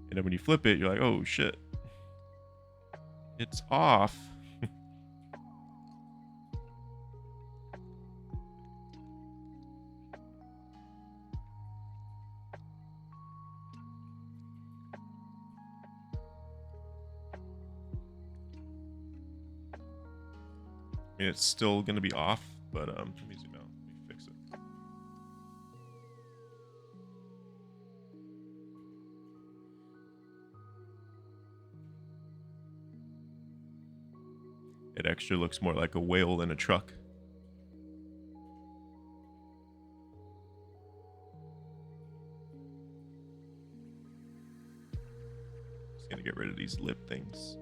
Speaker 1: And then when you flip it, you're like, oh shit, it's off. I mean, it's still gonna be off, but let me zoom out. Let me fix it. It actually looks more like a whale in a truck. Just gonna get rid of these lip things.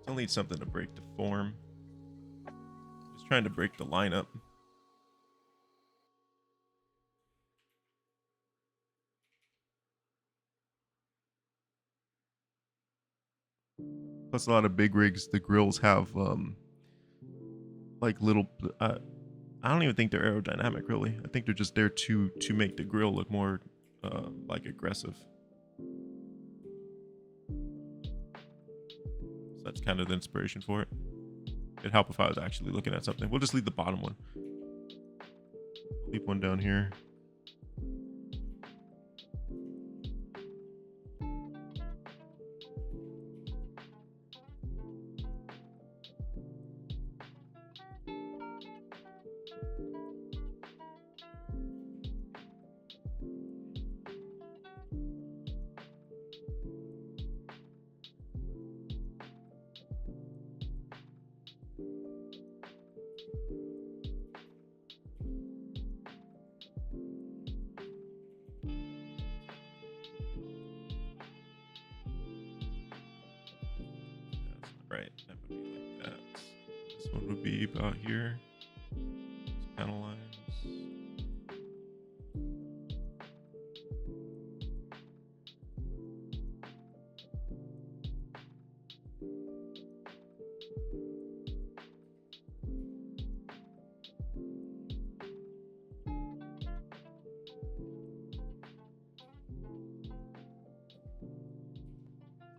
Speaker 1: Still need something to break the form. Just trying to break the lineup. Plus, a lot of big rigs, the grills have like little. I don't even think they're aerodynamic, really. I think they're just there to make the grill look more like aggressive. So that's kind of the inspiration for it. It'd help if I was actually looking at something. We'll just leave the bottom one. Leave one down here. Right, that would be like that. This one would be about here. These panel lines.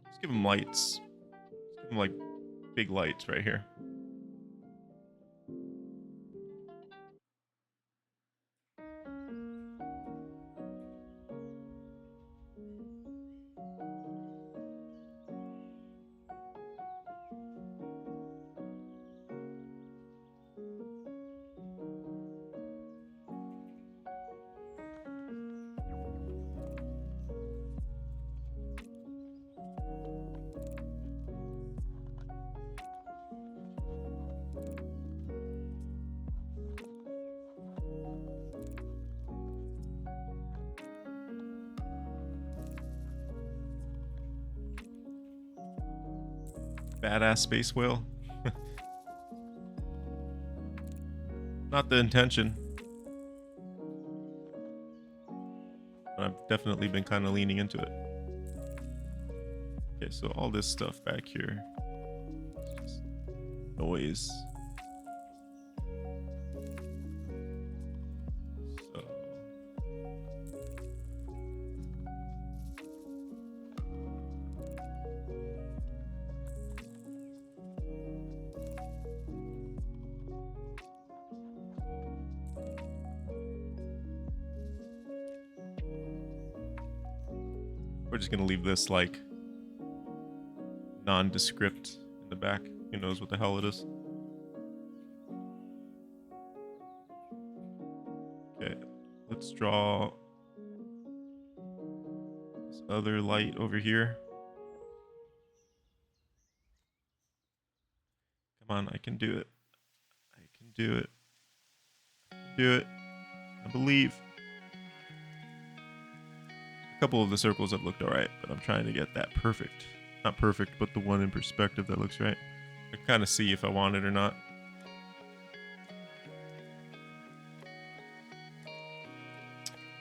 Speaker 1: Let's give them lights. Let's give them like big lights right here. Badass space whale. Not the intention. But I've definitely been kind of leaning into it. Okay, so all this stuff back here. Just noise. So we're just gonna leave this like nondescript in the back. Who knows what the hell it is? Okay, let's draw this other light over here. Come on, I can do it. I can do it. I can do it. I believe. A couple of the circles have looked alright, but I'm trying to get that perfect. Not perfect, but the one in perspective that looks right. I can kind of see if I want it or not.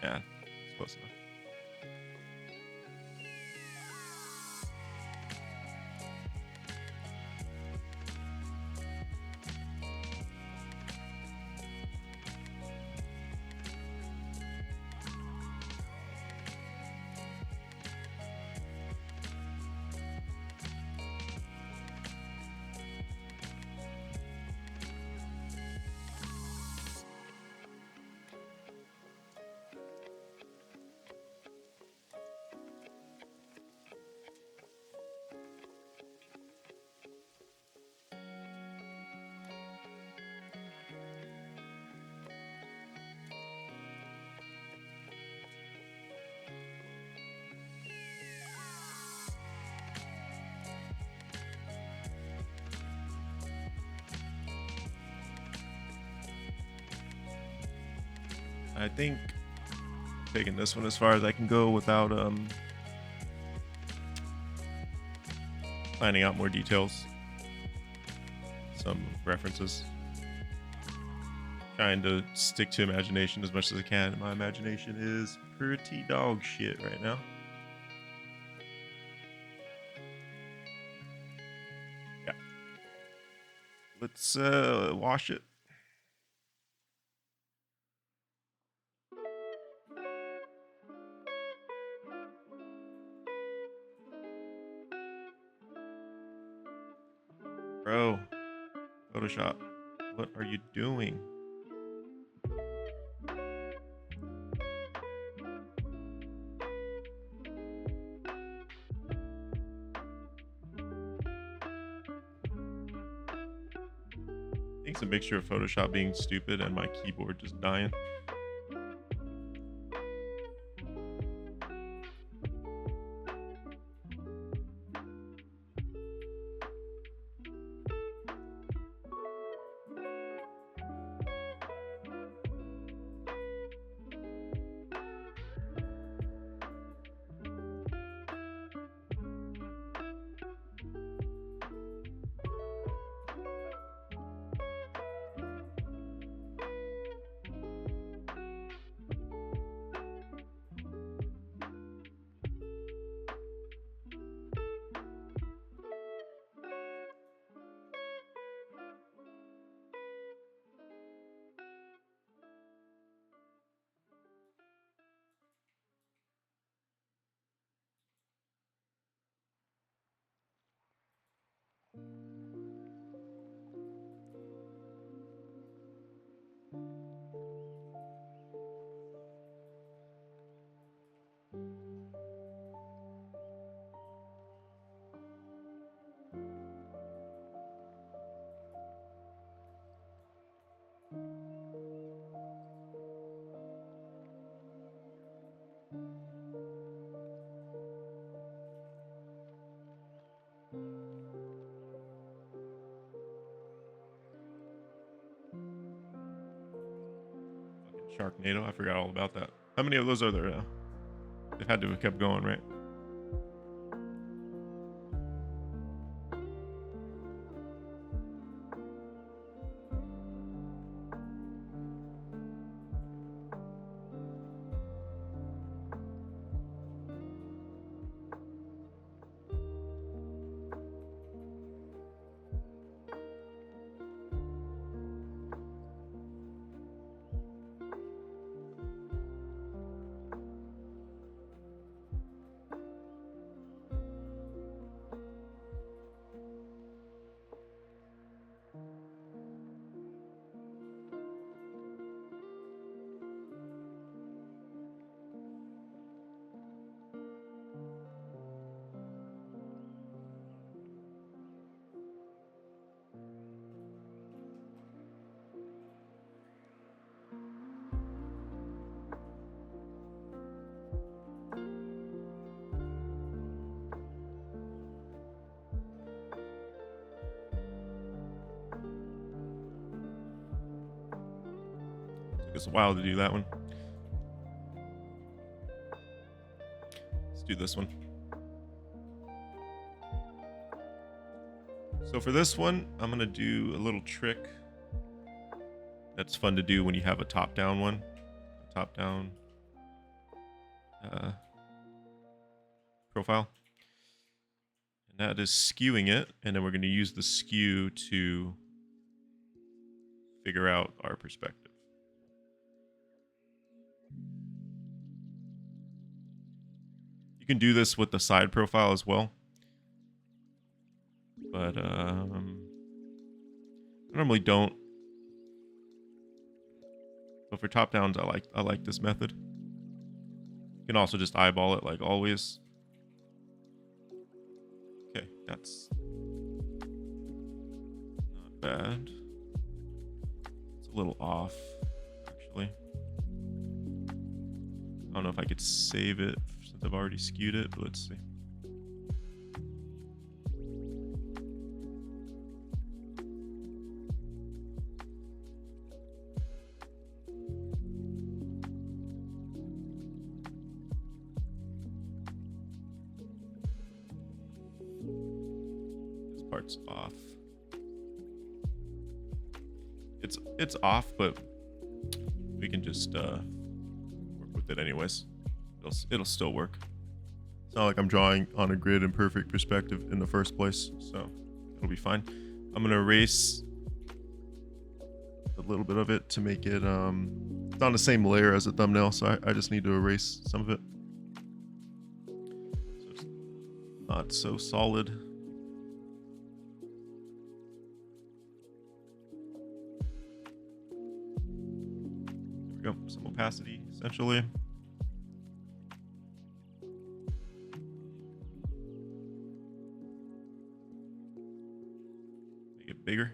Speaker 1: Yeah, it's close enough. I think taking this one as far as I can go without planning out more details. Some references. Trying to stick to imagination as much as I can. My imagination is pretty dog shit right now. Yeah. Let's wash it. Bro, Photoshop, what are you doing? I think it's a mixture of Photoshop being stupid and my keyboard just dying. Sharknado, I forgot all about that. How many of those are there now? They've had to have kept going, right? Took us a while to do that one. Let's do this one. So for this one, I'm gonna do a little trick that's fun to do when you have a top-down one. Top-down profile. And that is skewing it, and then we're gonna use the skew to figure out our perspective. You can do this with the side profile as well. But I normally don't. But for top downs, I like this method. You can also just eyeball it like always. Okay, that's not bad. It's a little off, actually. I don't know if I could save it since I've already skewed it, but let's see. Part's off. It's off, but we can just work with it anyways. It'll still work. It's not like I'm drawing on a grid in perfect perspective in the first place, so it'll be fine. I'm gonna erase a little bit of it to make it it's on the same layer as the thumbnail, so I just need to erase some of it so it's not so solid. Some opacity, essentially. Make it bigger.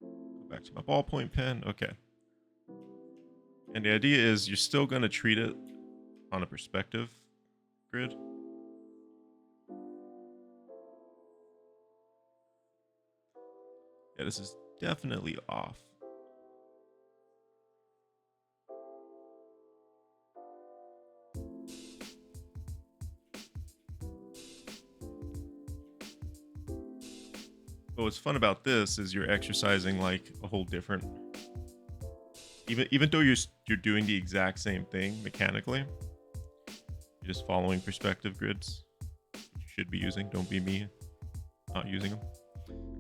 Speaker 1: Go back to my ballpoint pen. Okay. And the idea is you're still going to treat it on a perspective grid. Yeah, this is definitely off. But what's fun about this is you're exercising like a whole different, even though you're doing the exact same thing mechanically, you're just following perspective grids, which you should be using. Don't be me not using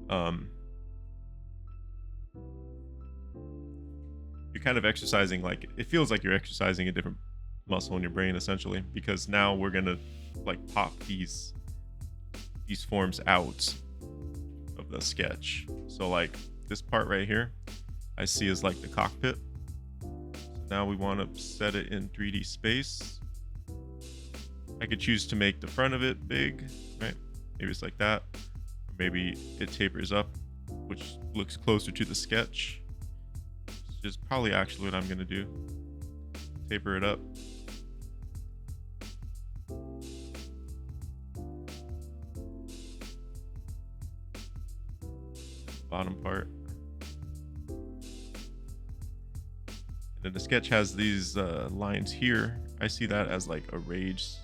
Speaker 1: them. You're kind of exercising, like, it feels like you're exercising a different muscle in your brain essentially, because now we're gonna like pop these forms out of the sketch. So like this part right here I see as like the cockpit. So now we want to set it in 3D space. I could choose to make the front of it big, right? Maybe it's like that, or maybe it tapers up, which looks closer to the sketch. Which is probably actually what I'm gonna do. Taper it up. Bottom part. And then the sketch has these lines here. I see that as like a rage.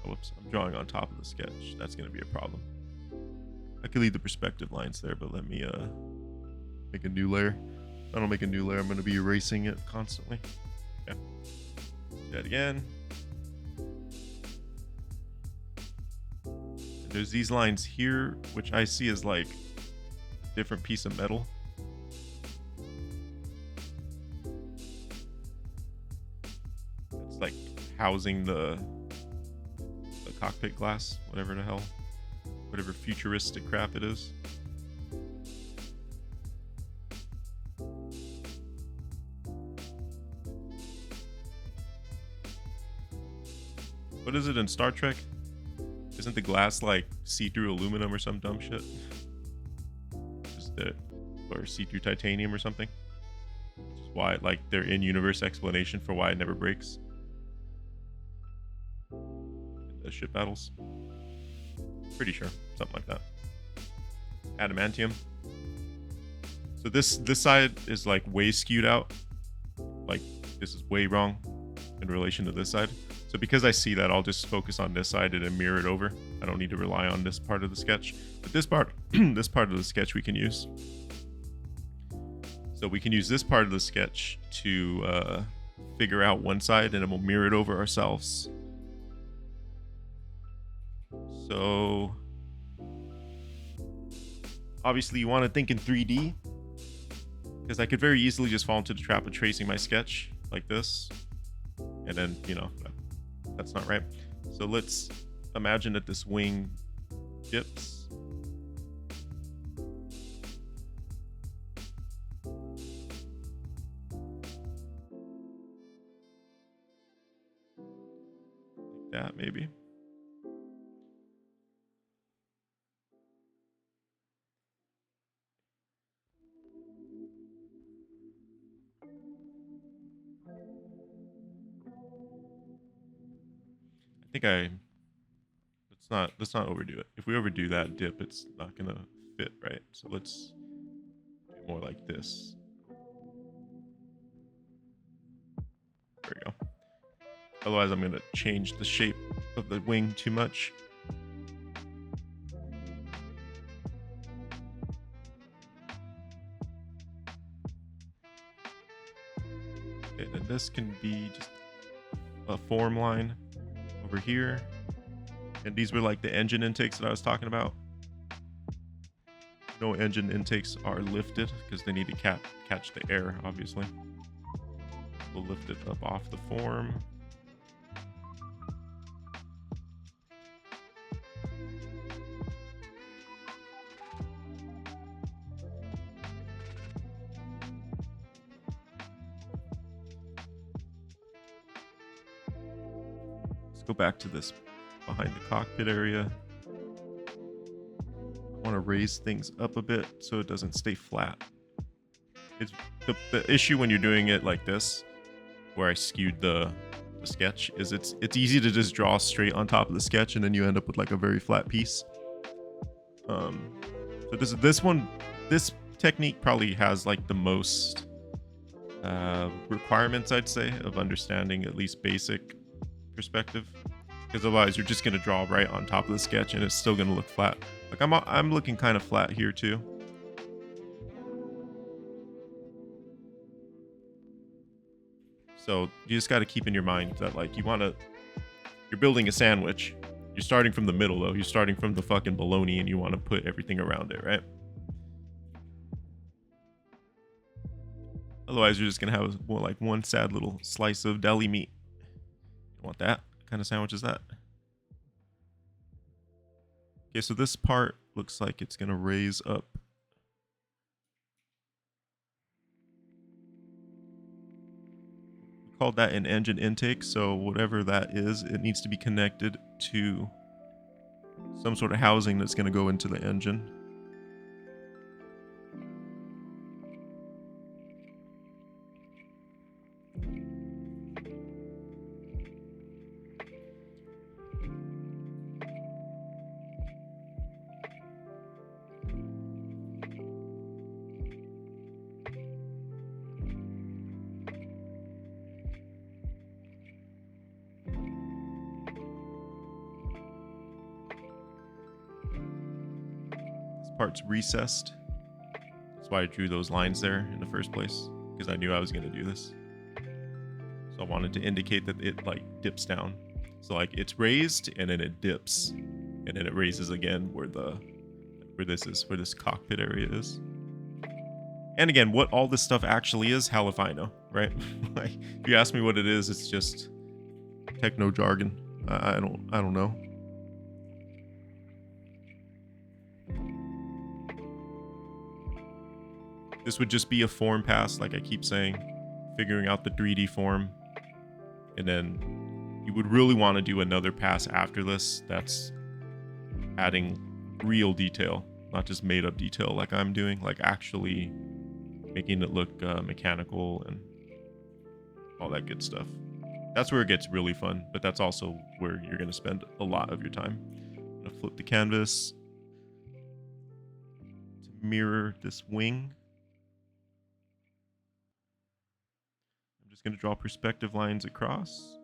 Speaker 1: Oh, whoops, I'm drawing on top of the sketch. That's gonna be a problem. I could leave the perspective lines there, but let me make a new layer. If I don't make a new layer, I'm going to be erasing it constantly. Okay. Do that again. And there's these lines here, which I see as like a different piece of metal. It's like housing the cockpit glass, whatever the hell, whatever futuristic crap it is. What is it in Star Trek? Isn't the glass like see-through aluminum or some dumb shit? Or see-through titanium or something? Which is why, like, their in-universe explanation for why it never breaks. The ship battles. Pretty sure, something like that. Adamantium. So this side is like way skewed out. Like this is way wrong in relation to this side. So because I see that, I'll just focus on this side and then mirror it over. I don't need to rely on this part of the sketch. But this part, this part of the sketch we can use. So we can use this part of the sketch to figure out one side, and then we'll mirror it over ourselves. So obviously you want to think in 3D, because I could very easily just fall into the trap of tracing my sketch like this, and then, you know, that's not right. So let's imagine that this wing dips. Like that, maybe. Let's not overdo it. If we overdo that dip, it's not gonna fit, right? So let's do more like this. There we go. Otherwise I'm gonna change the shape of the wing too much. Okay, then this can be just a form line over here. And these were like the engine intakes that I was talking about. No engine intakes are lifted because they need to catch the air, obviously. We'll lift it up off the form. Let's go back to this behind the cockpit area. I want to raise things up a bit so it doesn't stay flat. It's the issue when you're doing it like this, where I skewed the sketch, is it's easy to just draw straight on top of the sketch and then you end up with like a very flat piece. So this technique probably has like the most requirements, I'd say, of understanding at least basic perspective. Because otherwise you're just going to draw right on top of the sketch and it's still going to look flat. Like I'm looking kind of flat here too. So you just got to keep in your mind that like you're building a sandwich. You're starting from the middle though. You're starting from the fucking bologna and you want to put everything around it, right? Otherwise you're just going to have more like one sad little slice of deli meat. You want that? What kind of sandwich is that? Okay, so this part looks like it's going to raise up. We called that an engine intake, so whatever that is, it needs to be connected to some sort of housing that's going to go into the engine. Part's recessed. That's why I drew those lines there in the first place, because I knew I was going to do this. So I wanted to indicate that it like dips down. So like it's raised and then it dips and then it raises again where this cockpit area is. And again, what all this stuff actually is, hell if I know, right? Like if you ask me what it is, it's just techno jargon. I don't know. This would just be a form pass, like I keep saying, figuring out the 3D form. And then you would really want to do another pass after this that's adding real detail, not just made up detail like I'm doing, like actually making it look mechanical and all that good stuff. That's where it gets really fun, but that's also where you're going to spend a lot of your time. I'm going to flip the canvas to mirror this wing. I'm just going to draw perspective lines across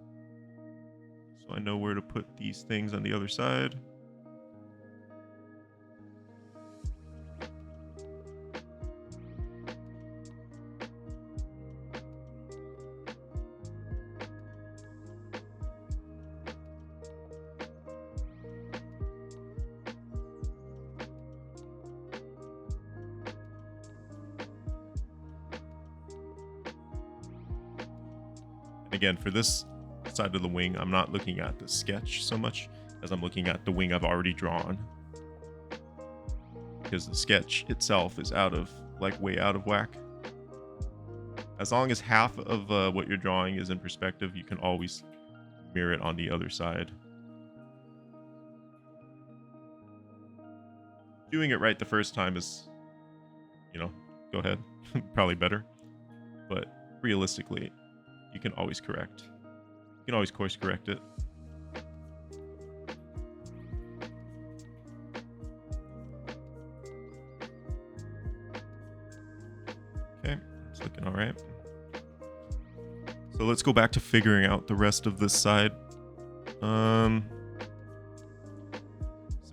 Speaker 1: so I know where to put these things on the other side. Again, for this side of the wing, I'm not looking at the sketch so much as I'm looking at the wing I've already drawn, because the sketch itself is way out of whack. As long as half of what you're drawing is in perspective, you can always mirror it on the other side. Doing it right the first time is, go ahead, probably better, but realistically, you can always correct. You can always course correct it. Okay, it's looking all right. So let's go back to figuring out the rest of this side. So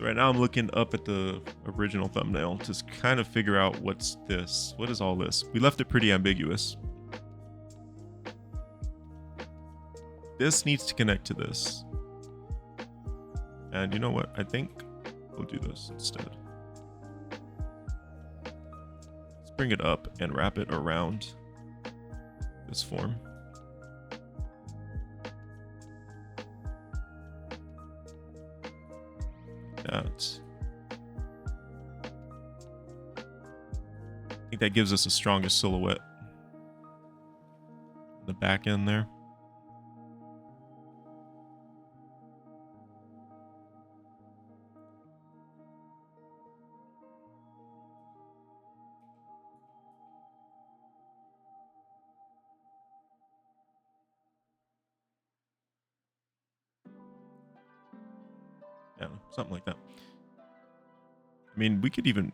Speaker 1: right now I'm looking up at the original thumbnail to kind of figure out what's this. What is all this? We left it pretty ambiguous. This needs to connect to this. And you know what? I think we'll do this instead. Let's bring it up and wrap it around this form. That. I think that gives us the strongest silhouette. The back end there. Yeah, something like that. I mean, we could even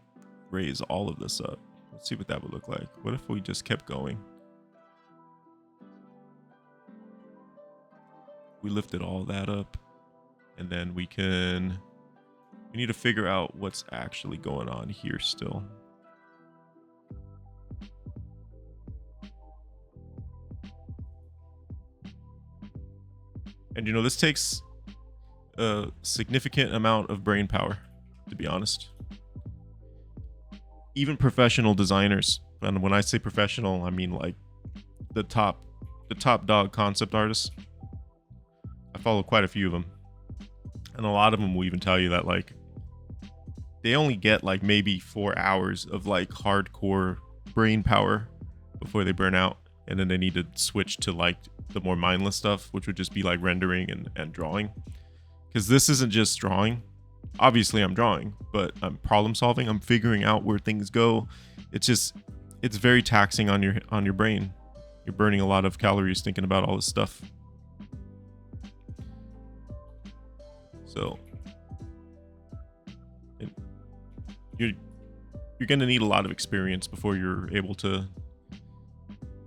Speaker 1: raise all of this up. Let's see what that would look like. What if we just kept going? We lifted all that up, and then we need to figure out what's actually going on here still. And this takes a significant amount of brain power, to be honest. Even professional designers, and when I say professional, I mean like the top dog concept artists. I follow quite a few of them, and a lot of them will even tell you that like they only get like maybe 4 hours of like hardcore brain power before they burn out, and then they need to switch to like the more mindless stuff, which would just be like rendering and drawing. Because this isn't just drawing. Obviously I'm drawing, but I'm problem solving. I'm figuring out where things go. It's very taxing on your brain. You're burning a lot of calories thinking about all this stuff. So you're gonna need a lot of experience before you're able to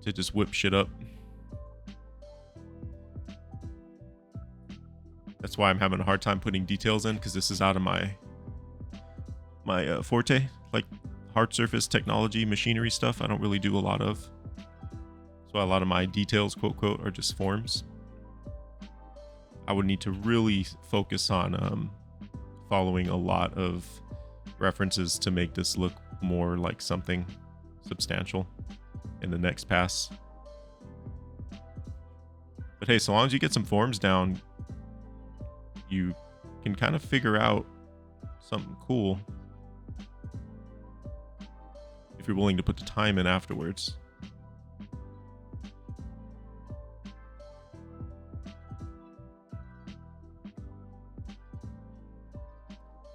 Speaker 1: just whip shit up. That's why I'm having a hard time putting details in, because this is out of my forte, like hard surface technology, machinery stuff. I don't really do a lot of. So a lot of my details, quote, are just forms. I would need to really focus on following a lot of references to make this look more like something substantial in the next pass. But hey, so long as you get some forms down, you can kind of figure out something cool if you're willing to put the time in afterwards.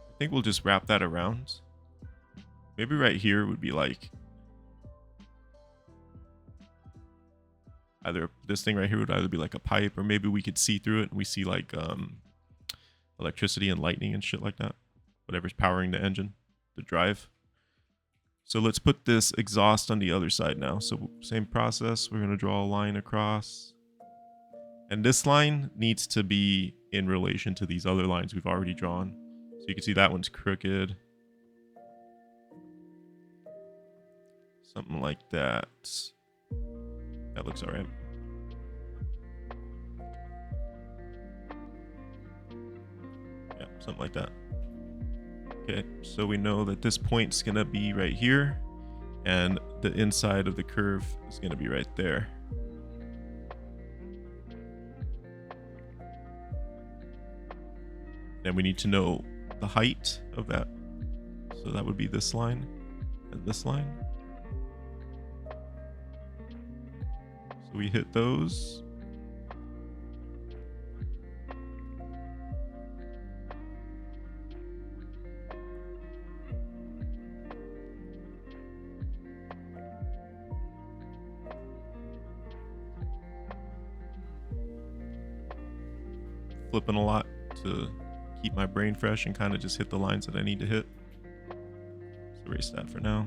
Speaker 1: I think we'll just wrap that around. Maybe right here would be like, either this thing right here would either be like a pipe, or maybe we could see through it and we see like electricity and lightning and shit like that. Whatever's powering the engine, the drive. So let's put this exhaust on the other side now. So same process, we're going to draw a line across. And this line needs to be in relation to these other lines we've already drawn. So you can see that one's crooked. Something like that. That looks all right. Yeah, something like that. Okay, so we know that this point's gonna be right here, and the inside of the curve is gonna be right there. And we need to know the height of that. So that would be this line and this line. So we hit those. Flipping a lot to keep my brain fresh and kind of just hit the lines that I need to hit. Let's erase that for now.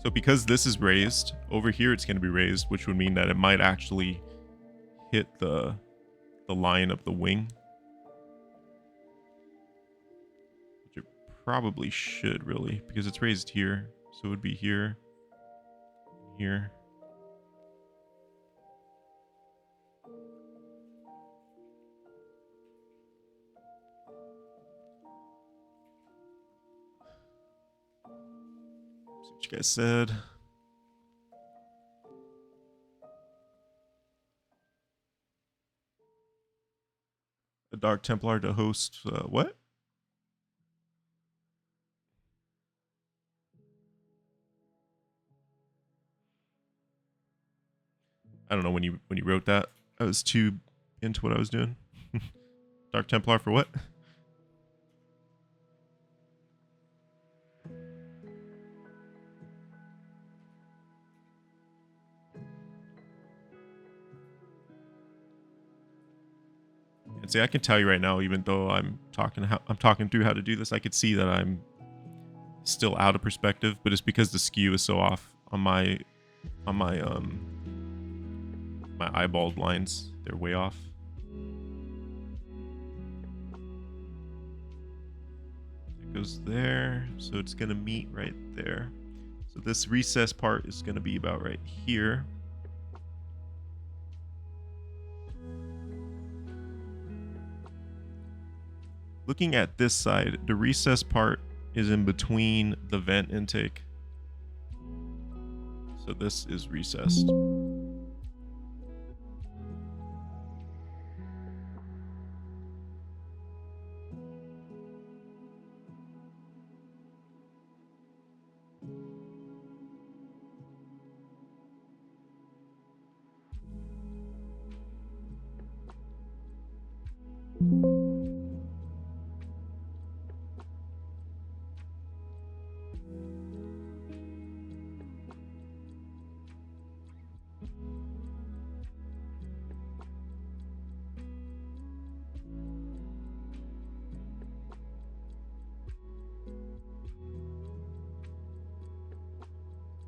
Speaker 1: So because this is raised, over here it's going to be raised, which would mean that it might actually hit the line of the wing. Which it probably should, really, because it's raised here. So it would be here, here. What you guys said. A Dark Templar to host what? I don't know when you wrote that. I was too into what I was doing. Dark Templar for what? And see, I can tell you right now, even though I'm talking through how to do this, I could see that I'm still out of perspective, but it's because the skew is so off on my eyeballed lines. They're way off. It goes there, so it's gonna meet right there. So this recess part is gonna be about right here. Looking at this side, the recess part is in between the vent intake. So this is recessed.